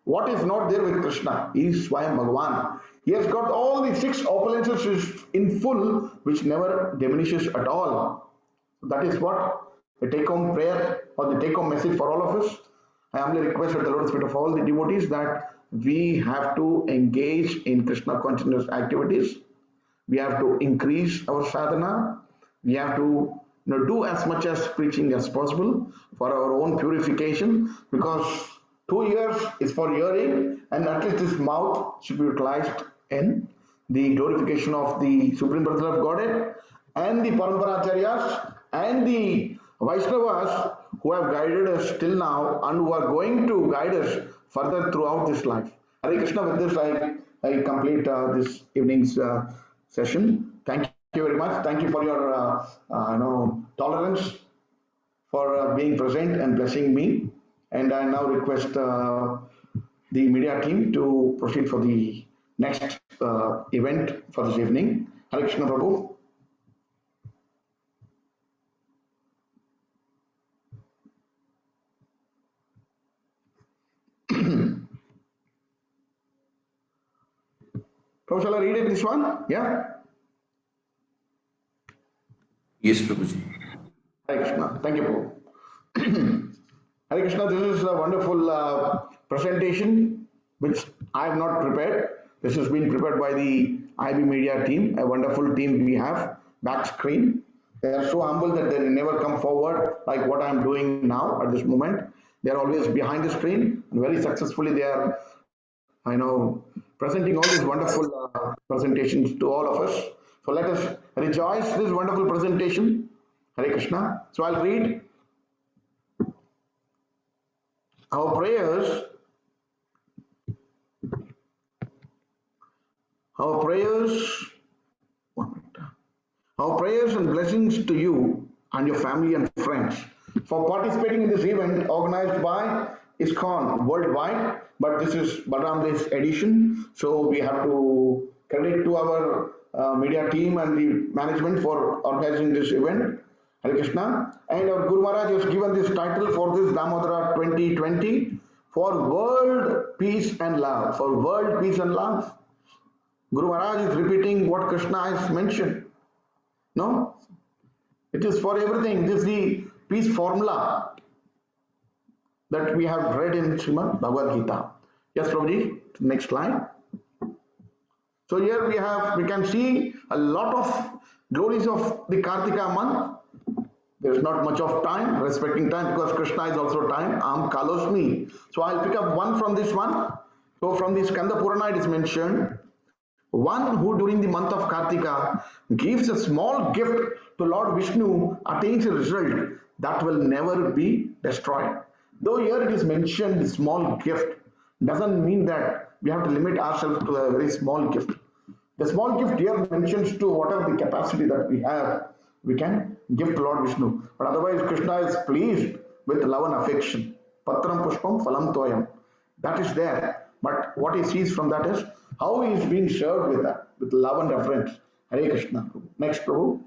What is not there with Krishna? He is Swayam Bhagavan. He has got all the six opulences in full, which never diminishes at all. That is what the take-home prayer or the take-home message for all of us. I humbly request at the Lord's feet of all the devotees that we have to engage in Krishna consciousness activities. We have to increase our sadhana. We have to do as much as preaching as possible for our own purification, because 2 years is for hearing, and at least this mouth should be utilized in the glorification of the Supreme Personality of Godhead and the Paramparacharyas and the Vaishnavas who have guided us till now and who are going to guide us further throughout this life. Hare Krishna. With this, I complete this evening's session. Thank you very much. Thank you for your tolerance, for being present and blessing me. And I now request the media team to proceed for the next event for this evening. Hare Krishna Prabhu. Prabhu, shall I read it, this one? Yeah? Yes, Prabhuji. Hare Krishna. Thank you, Prabhu. Hare Krishna, this is a wonderful presentation which I have not prepared. This has been prepared by the IB Media team, a wonderful team we have, back screen. They are so humble that they never come forward like what I am doing now at this moment. They are always behind the screen, and very successfully they are, presenting all these wonderful presentations to all of us. So let us rejoice this wonderful presentation. Hare Krishna. So I'll read. Our prayers and blessings to you and your family and friends for participating in this event organized by ISKCON worldwide. But this is Balaram's edition, so we have to credit to our media team and the management for organizing this event. Hare Krishna. And our Guru Maharaj has given this title for this Damodara 2020 for world peace and love. For world peace and love. Guru Maharaj is repeating what Krishna has mentioned. No? It is for everything. This is the peace formula that we have read in Srimad Bhagavad Gita. Yes, Prabhuji, next slide. So here we can see a lot of glories of the Kartika month. There is not much of time, respecting time, because Krishna is also time. Am Kalosmi. So I'll pick up one from this one. So from this Skanda Purana it is mentioned, one who during the month of Kartika gives a small gift to Lord Vishnu attains a result that will never be destroyed. Though here it is mentioned small gift, doesn't mean that we have to limit ourselves to a very small gift. The small gift here mentions to whatever the capacity that we have, we can give to Lord Vishnu. But otherwise, Krishna is pleased with love and affection. Patram pushpam phalam toyam. That is there. But what he sees from that is how he is being served with that, with love and reverence. Hare Krishna. Next, Prabhu.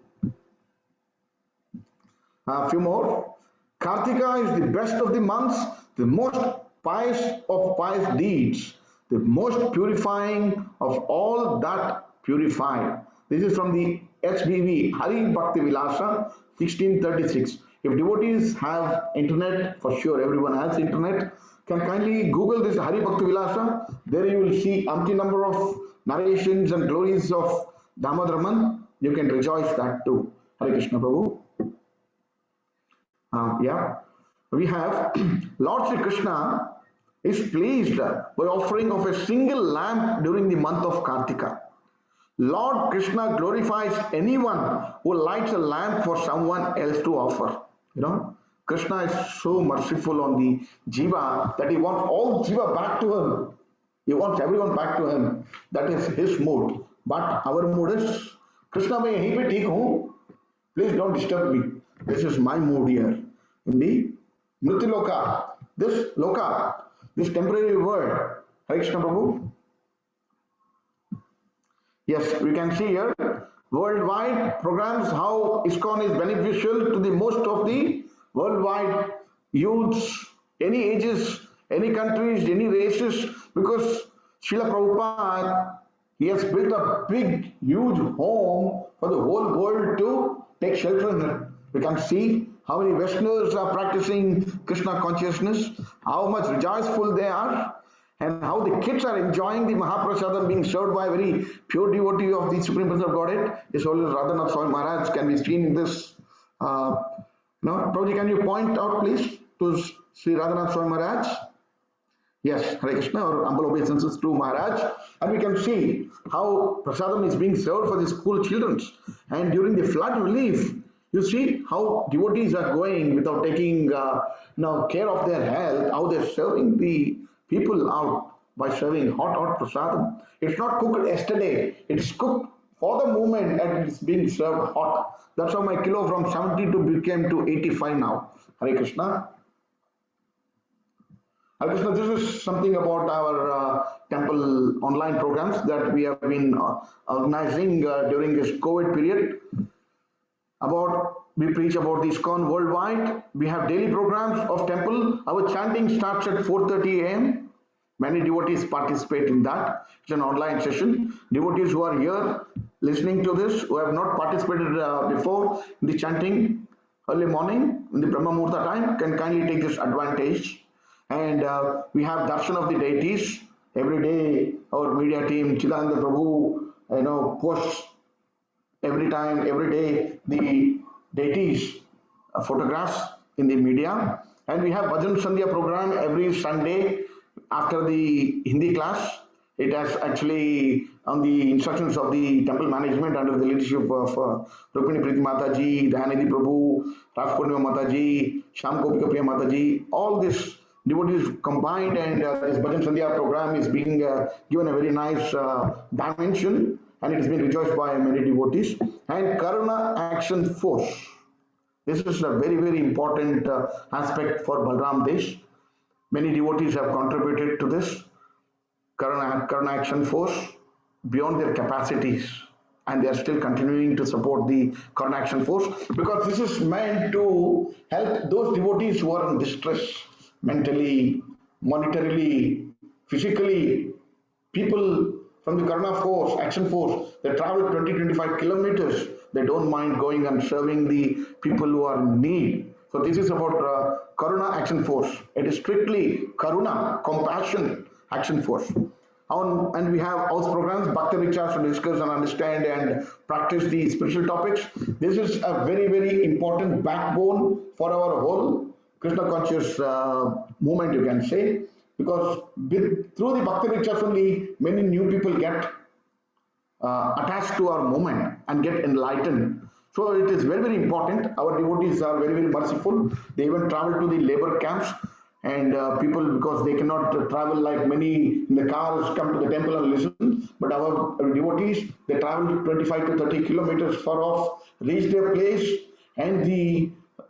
A few more. Kartika is the best of the months, the most pious of pious deeds, the most purifying of all that purify. This is from the HBV, Hari Bhakti Vilasa, 1636. If devotees have internet, for sure everyone has internet, can kindly Google this Hari Bhakti Vilasa. There you will see empty number of narrations and glories of Damodar. You can rejoice that too. Hare Krishna Prabhu. Yeah, we have Lord Sri Krishna is pleased by offering of a single lamp during the month of Kartika. Lord Krishna glorifies anyone who lights a lamp for someone else to offer. You know, Krishna is so merciful on the Jiva that he wants all Jiva back to him. He wants everyone back to him. That is his mood. But our mood is, Krishna, मैं यहीं पे ठीक हूँ. Please don't disturb me. This is my mood here. In the Mritya Loka, this temporary world. Hare Krishna Prabhu. Yes, we can see here worldwide programs how ISKCON is beneficial to the most of the worldwide youths, any ages, any countries, any races, because Srila Prabhupada, he has built a big, huge home for the whole world to take shelter in it. We can see how many Westerners are practicing Krishna consciousness, how much rejoiceful they are, and how the kids are enjoying the Mahaprasadam being served by a very pure devotee of the Supreme Personality of Godhead. His Holiness Radhanath Swami Maharaj can be seen in this. No, Prabhuji, can you point out please to Sri Radhanath Swami Maharaj? Yes, Hare Krishna, or humble obeisances to Maharaj. And we can see how Prasadam is being served for the school children. And during the flood relief, you see how devotees are going without taking care of their health, how they're serving the people out by serving hot prasadam. It's not cooked yesterday, it's cooked for the moment and it's being served hot. That's how my kilo from 72 became to 85 now. Hare Krishna. Hare Krishna, this is something about our temple online programs that we have been organizing during this COVID period. We preach about the ISKCON worldwide. We have daily programs of temple. Our chanting starts at 4:30 a.m. Many devotees participate in that. It's an online session. Devotees who are here listening to this, who have not participated before in the chanting early morning, in the Brahma Muhurta time, can kindly take this advantage. And we have darshan of the deities. Every day, our media team, Chidananda Prabhu, posts every day the deities photographs in the media, and we have Bhajan Sandhya program every Sunday after the Hindi class. It has actually on the instructions of the temple management under the leadership of Rukmini Priti Mataji, Dayanidhi Prabhu, Raj Purnima Mataji, Sham Gopika Priya Mataji, all this devotees combined, and this Bhajan Sandhya program is being given a very nice dimension, and it has been rejoiced by many devotees. And Karuna Action Force. This is a very, very important aspect for Balram Desh. Many devotees have contributed to this Karuna Action Force beyond their capacities, and they are still continuing to support the Karuna Action Force because this is meant to help those devotees who are in distress mentally, monetarily, physically. People from the Karuna Force, Action Force, they travel 20-25 kilometers. They don't mind going and serving the people who are in need. So this is about Karuna Action Force. It is strictly Karuna, compassion action force. And we have house programs, Bhakti Vichars, to discuss and understand and practice the spiritual topics. This is a very, very important backbone for our whole Krishna conscious movement, you can say, because through the Bhakti Vichars only many new people get attached to our movement and get enlightened. So it is very, very important. Our devotees are very, very merciful. They even travel to the labor camps, and people, because they cannot travel like many in the cars, come to the temple and listen. But our devotees, they travel 25 to 30 kilometers far off, reach their place, and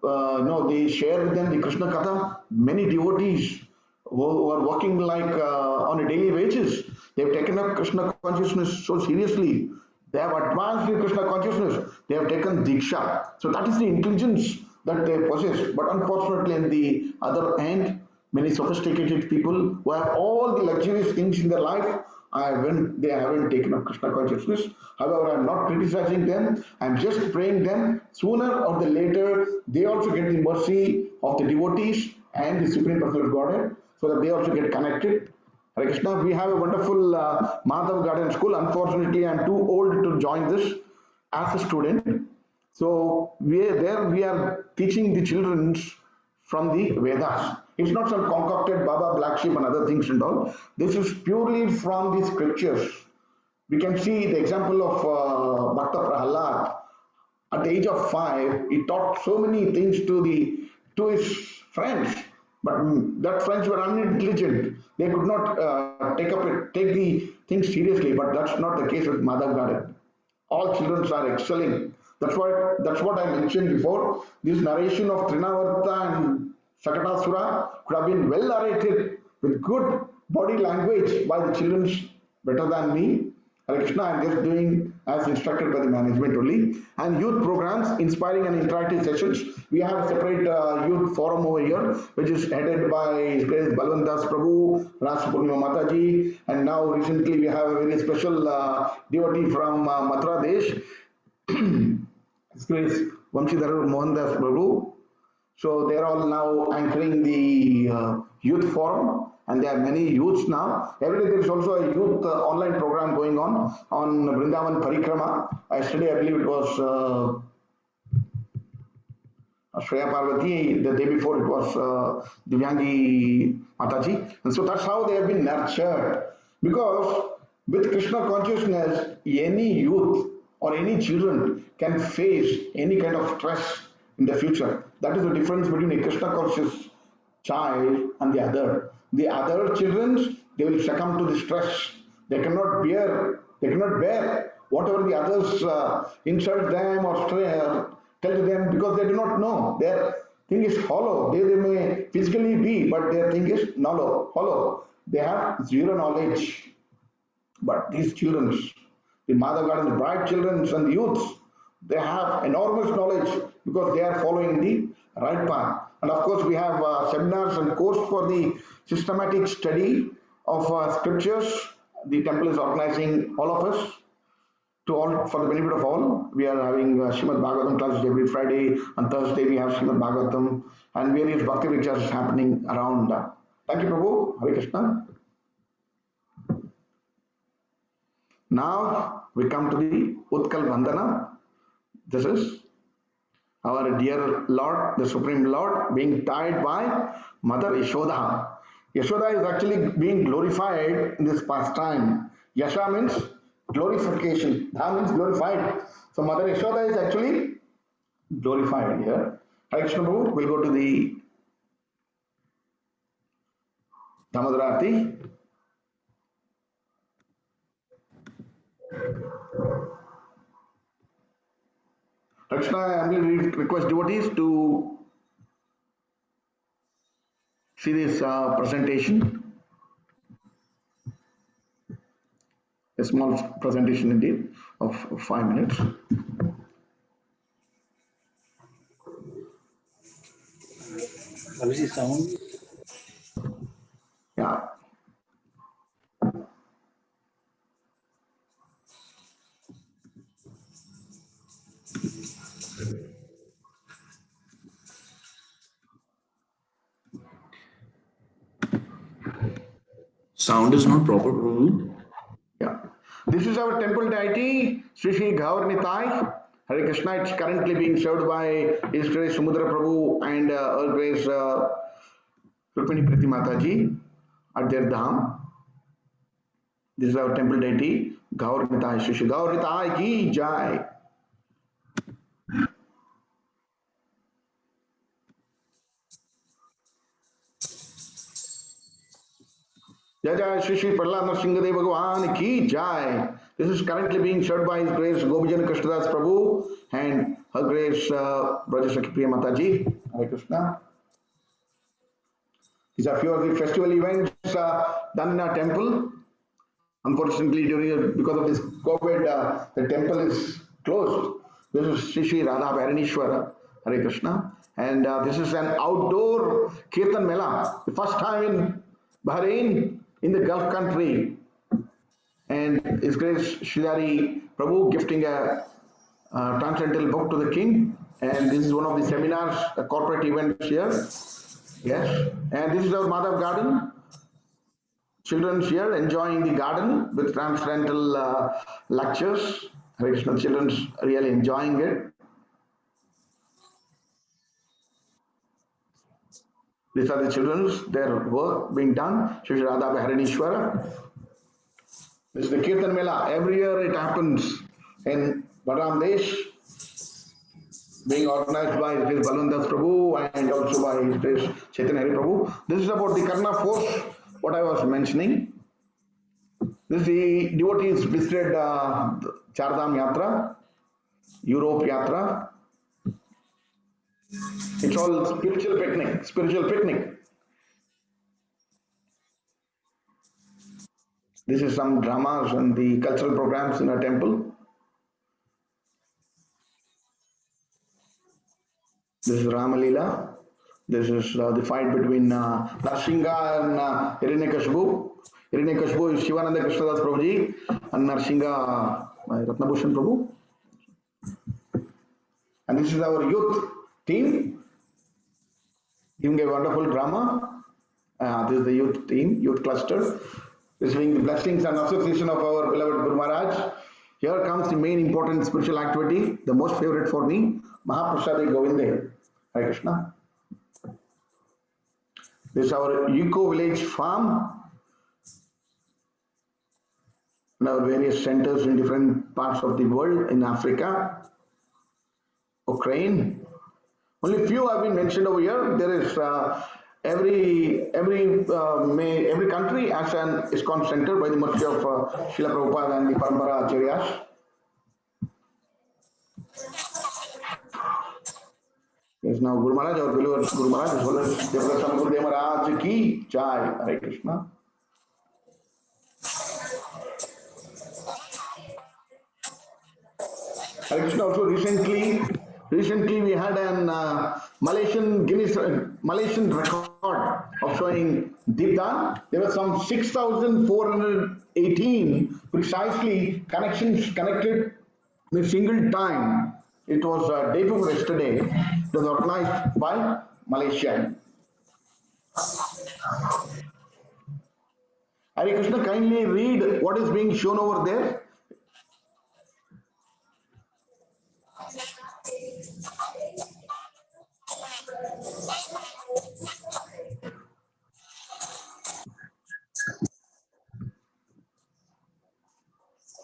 no, they share with them the Krishna Katha. Many devotees who are working like on a daily wages. They've taken up Krishna consciousness so seriously. They have advanced in Krishna consciousness. They have taken Diksha. So that is the intelligence that they possess. But unfortunately, on the other hand, many sophisticated people who have all the luxurious things in their life, when they haven't taken up Krishna consciousness. However, I'm not criticizing them. I'm just praying them sooner or the later they also get the mercy of the devotees and the Supreme Personal Godhead, so that they also get connected. Hare Krishna, we have a wonderful Madhav Garden School. Unfortunately, I'm too old to join this as a student. So we are teaching the children from the Vedas. It's not some concocted Baba, black sheep and other things and all. This is purely from the scriptures. We can see the example of Bhakta Prahalad. At the age of 5, he taught so many things to his friends, but that friends were unintelligent. They could not take the things seriously. But that's not the case with Madhav Garden. All children are excelling. That's what I mentioned before. This narration of Trinavartha and Shakatasura could have been well narrated with good body language by the children better than me. Hare Krishna, I'm just doing as instructed by the management only. And youth programs, inspiring and interactive sessions. We have a separate youth forum over here, which is headed by His Grace Balwant Das Prabhu, Rasa Purnima Mataji, and now recently we have a very special devotee from Mathura Desh, His Grace Vamshidhar Mohan Das Prabhu. So they are all now anchoring the youth forum, and there are many youths now. Every day there is also a youth online program going on Vrindavan Parikrama. Yesterday, I believe it was Shreya Parvati. The day before it was Divyangi Mataji. And so that's how they have been nurtured. Because with Krishna consciousness, any youth or any children can face any kind of stress in the future. That is the difference between a Krishna conscious child and the other. The other children, they will succumb to the stress. They cannot bear whatever the others insult them or tell to them, because they do not know. Their thing is hollow. They may physically be, but their thing is hollow. They have zero knowledge. But these children, the Mother Garden, the bright children and the youths, they have enormous knowledge because they are following the right path. And of course, we have seminars and course for the systematic study of scriptures. The temple is organizing all of us for the benefit of all. We are having Srimad Bhagavatam classes every Friday. On Thursday, we have Srimad Bhagavatam and various Bhakti Vichars happening around. Thank you, Prabhu. Hare Krishna. Now we come to the Utkal Bandhana. This is our dear Lord, the Supreme Lord, being tied by Mother Yashoda. Yashoda is actually being glorified in this pastime. Yasha means glorification. Dha means glorified. So Mother Yashoda is actually glorified here. Hare Krishna Prabhu, we'll go to the Damodara Arati. Krishna, I will request devotees to see this presentation. A small presentation indeed of 5 minutes. How is the sound? Yeah. Sound is not proper, Prabhu. Yeah. This is our temple deity, Sri Sri Gaur Nitai. Hare Krishna. It's currently being served by His Grace Samudra Prabhu and Her Grace Rukmini Priti Mataji at their dham. This is our temple deity, Gaur Nitai. Sri Sri Gaur Nitai ki jai. Jai Jai Shri Shri Prahlad Nrsimhadev Bhagavan ki jai. This is currently being served by His Grace Govijan Krishnadas Prabhu and Her Grace Brajasakhi Priya Mataji. Hare Krishna. These are few of the festival events done in our temple. Unfortunately, because of this COVID, the temple is closed. This is Sri Sri Radha Bharanishwara, Hare Krishna. And this is an outdoor Kirtan Mela, the first time in Bahrain, in the Gulf country. And His Grace Sridhari Prabhu gifting a transcendental book to the king. And this is one of the seminars, a corporate event here. Yes. And this is our Madhav garden. Children here enjoying the garden with transcendental lectures. Hare Krishna, children's really enjoying it. These are the children's, their work being done. Shri Radha Bharanishwara. This is the Kirtan Mela. Every year it happens in Balaram Desh, being organized by His Grace Balwandas Prabhu and also by His Grace Chaitanya Hari Prabhu. This is about the Karna force, what I was mentioning. This is the devotees visited Chardham Yatra, Europe Yatra. It's all spiritual picnic, spiritual picnic. This is some dramas and the cultural programs in our temple. This is Ramalila. This is the fight between Narsingha and Hiranyakashipu. Hiranyakashipu is Shivananda Krishnadas Prabhuji and Narsingha Ratnabhushan Prabhu. And this is our youth team giving a wonderful drama. This is the youth team, youth cluster, receiving the blessings and association of our beloved Guru Maharaj. Here comes the main important spiritual activity, the most favorite for me, Mahaprasadi Govinda. Hare Krishna. This is our Eco Village farm and our various centers in different parts of the world, in Africa, Ukraine. Only few have been mentioned over here. There is every country has an ISKCON center by the mercy of Srila Prabhupada and the Parampara Acharyas. Yes, now Guru Maharaj, our beloved Guru Maharaj, as well as Devra Gurudev Maharaj ki jai. Hare Krishna. Hare Krishna. Also recently we had an Malaysian record of showing Deepdan. There were some 6,418 precisely connections connected in a single time. It was day before yesterday. It was organized by Malaysia. Hare Krishna, kindly read what is being shown over there.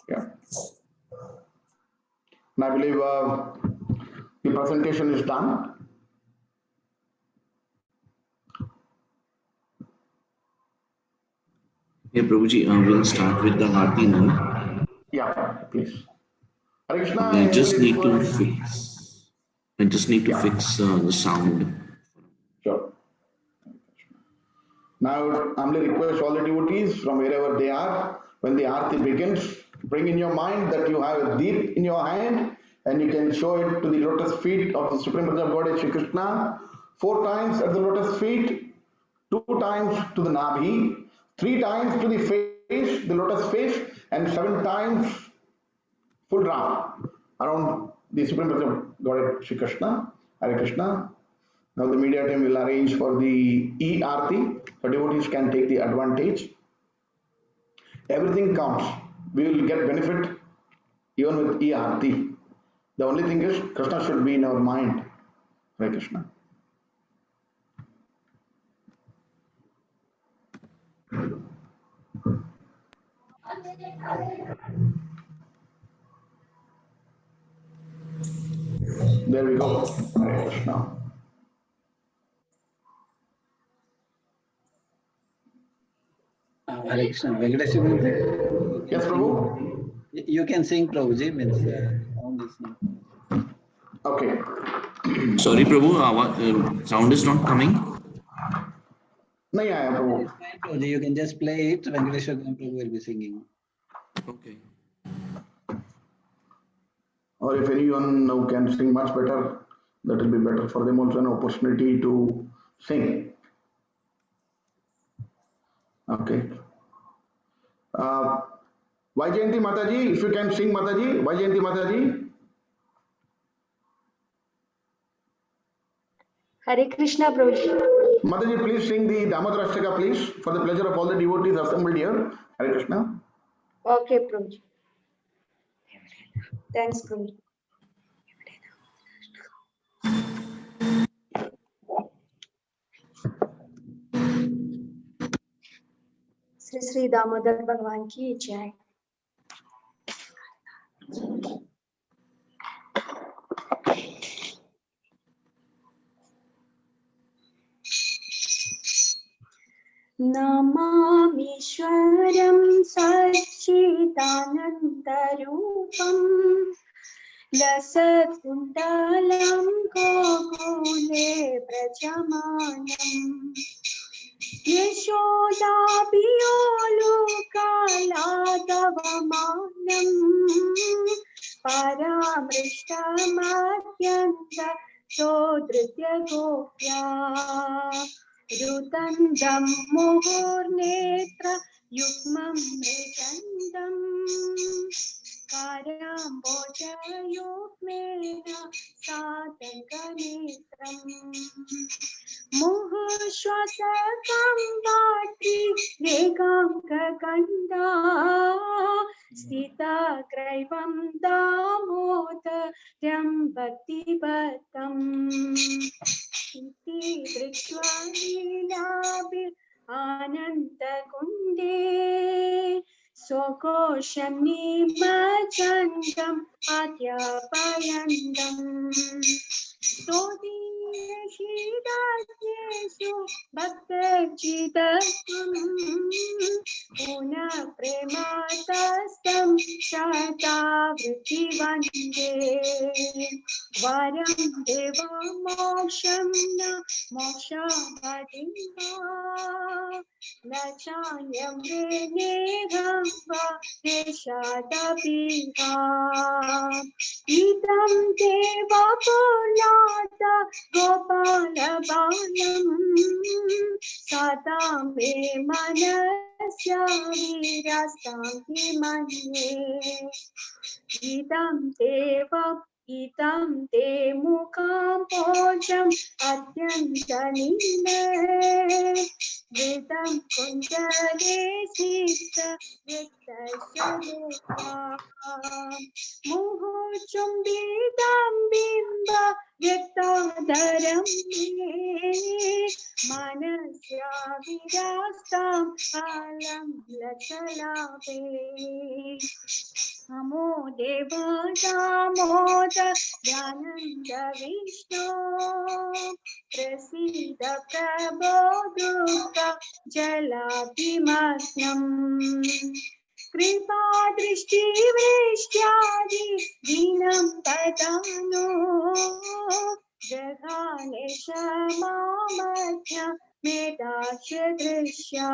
Yeah. And I believe the presentation is done. Yeah, Prabhuji, we'll start with the Aarti now. Yeah, please. Hare Krishna, I just need to fix the sound. Sure. Now, I humbly request all the devotees from wherever they are, when the Aarti begins, bring in your mind that you have a deep in your hand and you can show it to the lotus feet of the Supreme Personality of Godhead Shri Krishna, 4 times at the lotus feet, 2 times to the Nabhi, 3 times to the face, the lotus face, and 7 times full round around the Supreme Personality of Godhead Shri Krishna. Hare Krishna. Now the media team will arrange for the E-Aarti, so devotees can take the advantage. Everything counts. We will get benefit even with E-Arti. The only thing is Krishna should be in our mind. Hare Krishna. There we go. Hare Krishna. Hare Krishna. Venkateswara Govinda, Yes, Prabhu. you can sing, Prabhuji, means sound is not. Okay. Sorry, Prabhu, sound is not coming. No, yeah, Prabhu. It's fine, Prabhuji. You can just play it. Venkateswara Govinda Prabhu will be singing. Okay. Or if anyone now can sing much better, that will be better for them also, an opportunity to sing. Okay. Vaijayanti Mataji, if you can sing Mataji, Vaijayanti Mataji. Hare Krishna, Prabhuji. Mataji, please sing the Damodara Ashtaka, please, for the pleasure of all the devotees assembled here. Hare Krishna. Okay, Prabhuji. Thanks, Prabhuji. Sri Sri Damodar Bhagwan ki jai. Namamishwaram Satchidanandarupam Lasatkundalam Gokule Brajamanam Yashodabiyolukaladavamanam Paramrishtamadhyanta Sodritya Gopya Rutandam Muhurnetra Yukmam Mridandam Karambojayukmena Sadanganetram Muhushwasakam Vatri Vegam Kakanda Sita Graivam Damodaram Bhaktipatam Iti Vrishwalilabhir Anantakunde Sokosham Nimachandam Adhyapayandam Sodhiyashidasyesu Bhaktajidatvam Puna Prematastam Shatavritti Vande Varam Deva Moksham Na Mokshamadinva Nachayam Reneham Va Deshadapiva Idam Deva Purnata Gopala Balam Sada Me Manasya Virastanti Manye Idam Te Mukam Pojam Adyantanile Vedam Kundale Sita Viktasya Muhu Chumbidam Bimba Viktadaram Manasya Virastam Alam Lachalape Namo Deva Damoda Dhananda Vishnu Prasida Prabho Dukha Jalabhimasnam Kripa Drishti Vrishyadi Dinam Padano Jaghane Shamamadhya Medasya Drishya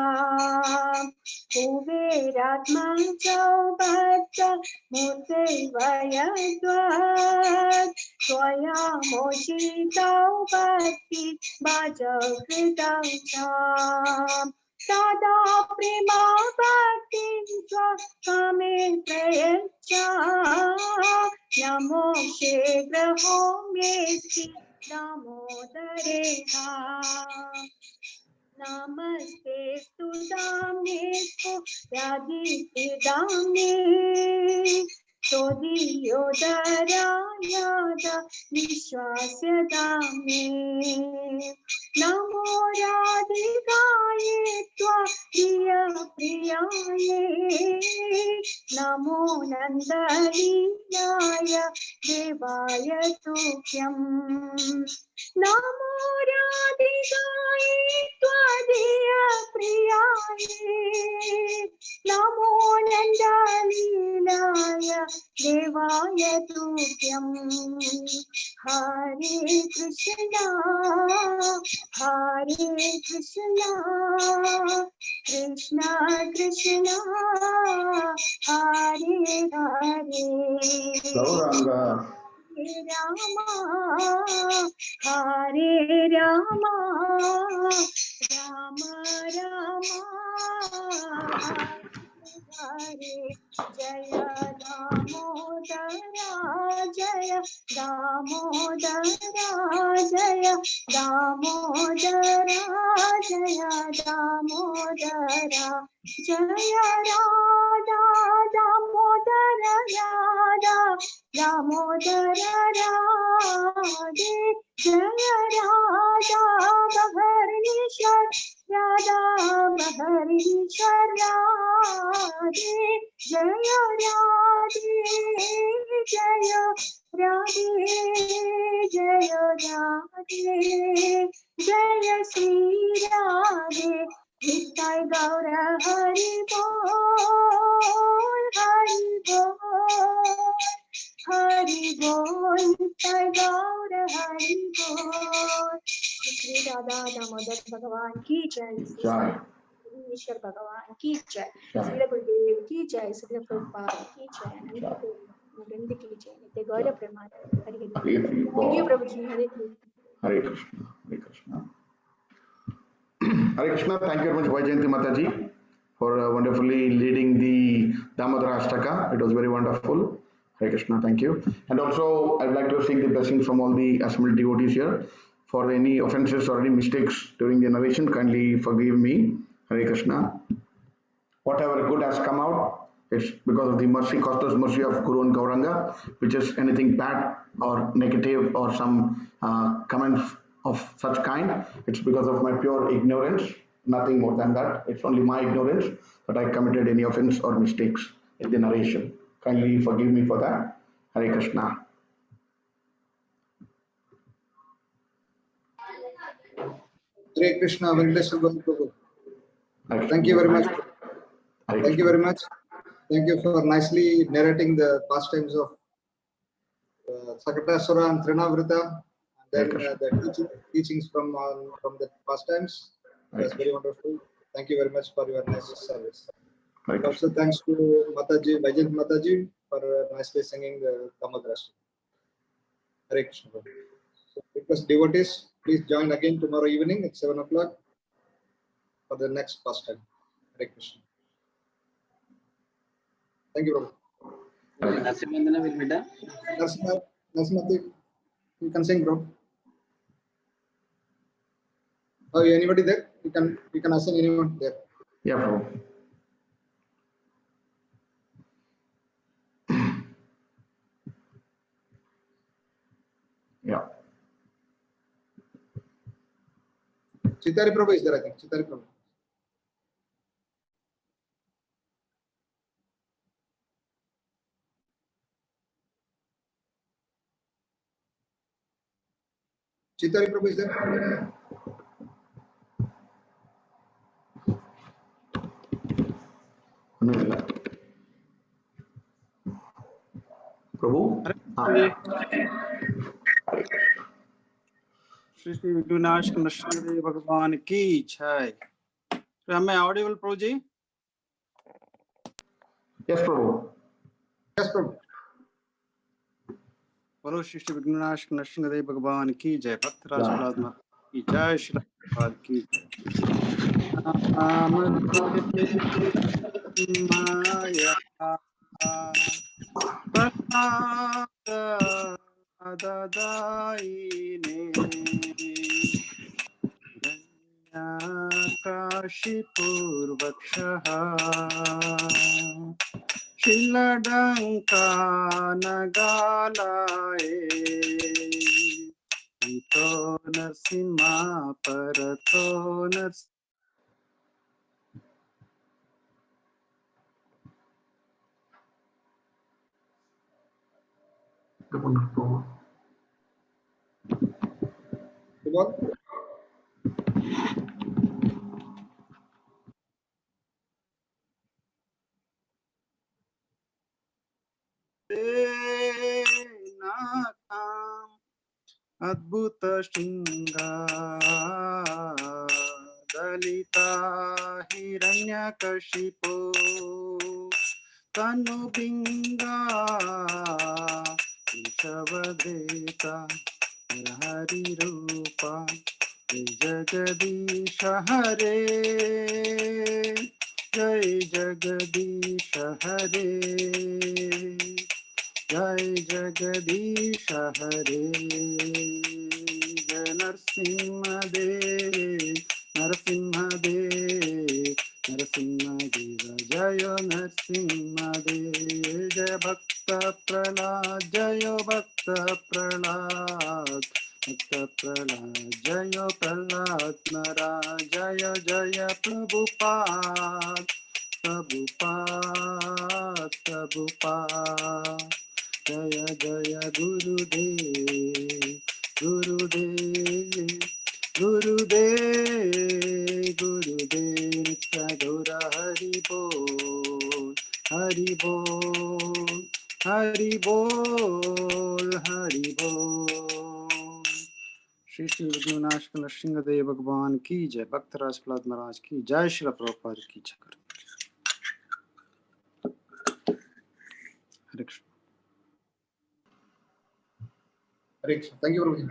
Kuveratman Chaubhata Murte Vayadvat Swaya Mochitau Bhakti Bhajav Sada Prema Bhakti Swakame Prayacha Namo Shegraho Mesi Damodareha Namaste Sudamnestu Radhite Damne Todiyodarayada Vishwasya Damne Namo Radhikaye Tva Priya Priyaye Namo Nandalilaya Devaya Tukyam Namo Radhikaye Tvadiya Priyaye Namo Nandalilaya Devaya Tukyam Hare Krishna Krishna Krishna Hare Hare Gauranga. Hare Rama, Rama Rama, Hare Jaya Damodara, Jaya Damodara, Jaya Damodara, Jaya Damodara, Jaya Radha Damodara Radha Damodara Radhe Jaya Radha Baharnishar Radha Baharnishar Radhe Jaya Radhe Jaya Radhe Jaya Radhe Jaya Sri Radhe Nitai Gaura Hari Bol Hari Bol Hari Bol Nitai Gaura Hari Bol Shri Radha Damodar Bhagavan ki jai Jai. Ishwar Bhagavan ki jai Jai. Srila Gurudev ki jai Srila Prabhupada ki jai Nandi ki jai Nitya Gaura Preman Hari Hari Hare Thank you Prabhuji Hare Krishna Hare Krishna. Hare Krishna. Hare Krishna. Thank you very much, Vaijayanti Mataji, for wonderfully leading the Damodara Ashtaka. It was very wonderful. Hare Krishna. Thank you. And also, I'd like to seek the blessings from all the assembled devotees here. For any offenses or any mistakes during the narration, kindly forgive me. Hare Krishna. Whatever good has come out, it's because of the mercy, costless mercy of Guru and Gauranga, which is anything bad or negative or some comments of such kind. It's because of my pure ignorance, nothing more than that. It's only my ignorance that I committed any offense or mistakes in the narration. Kindly forgive me for that. Hare Krishna. Hare Krishna, Venkateswara Govinda Dasa. Hare Thank you very much. Hare Thank you Krishna. very much. Thank you for nicely narrating the pastimes of Shakatasura and Trinavartha, and then the teachings from the pastimes. That's very wonderful. Thank you very much for your nice service. Hare And also thanks to Mataji, Vaijayanti Mataji, for nicely singing the Damodara. Hare Krishna. So request devotees, please join again tomorrow evening at 7 o'clock for the next pastime. Hare Krishna. Thank you, Prabhu. Nasimandana will be done. Nasimati, you can sing, bro. Oh, anybody there? You can assign anyone there. Yeah, Prabhu. Yeah. Chitari Prabhu is there, I think. Chitari Prabhu. Chitari Prabhu is there. Prabhu? Shri Shri Vignash Krishna Bhagavan ki jai. Am I audible, Prabhuji? Yes, Prabhu. Yes, Prabhu. Bolo Shri Shri Vignash Krishna Bhagavan ki jai. Bhaktaraj Pradma ki jai. Shri Prabhupada ki jai. Namaste Maya Prasada Dadaine हिरण्यकाशिपूर्वक्षः शिलडङ्का नगालये इतो नरसिंहा परतो नरसिंहा अद्भुत शृंगा दलिता हिरण्यकशिपो तनुबिंगा ऋषभदेता हरि रूपा जगदीश हरे जय जगदीश हरे जय जगदीश हरे जय नरसिंहदेव नरसिंहदेव नरसिंहदेव जय नरसिंहदेव जय भक्त प्रहलाद जय भक्त प्रहलाद जय प्रहलाद महाराज जय जय प्रभुपाद प्रभुपाद प्रभुपाद जय जय गुरुदेव गुरुदेव गुरुदेव गुरुदेव नित्य गौर हरि बोल हरि बोल हरि बोल हरि बोल। श्री श्री विघ्ननाश नृसिंहदेव भगवान की जय। भक्तराज प्रहलाद महाराज की जय। श्री प्रभुपाद की जय। हरे Krishna. Hare Krishna. Thank you, Prabhuji.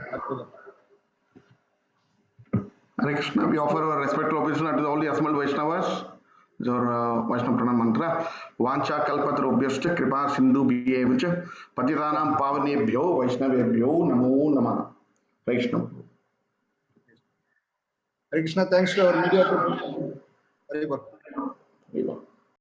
Hare Krishna. We offer our respectful obeisance to all the assembled Vaishnavas. This is our Vaishnava Pranam mantra. Vancha kalpatarubhyascha kripa sindhu bhyevacha patitanam pavanebhyo Vaishnavebhyo namo namah. Hare Krishna. Hare Krishna. Thanks to our media. Hare Krishna.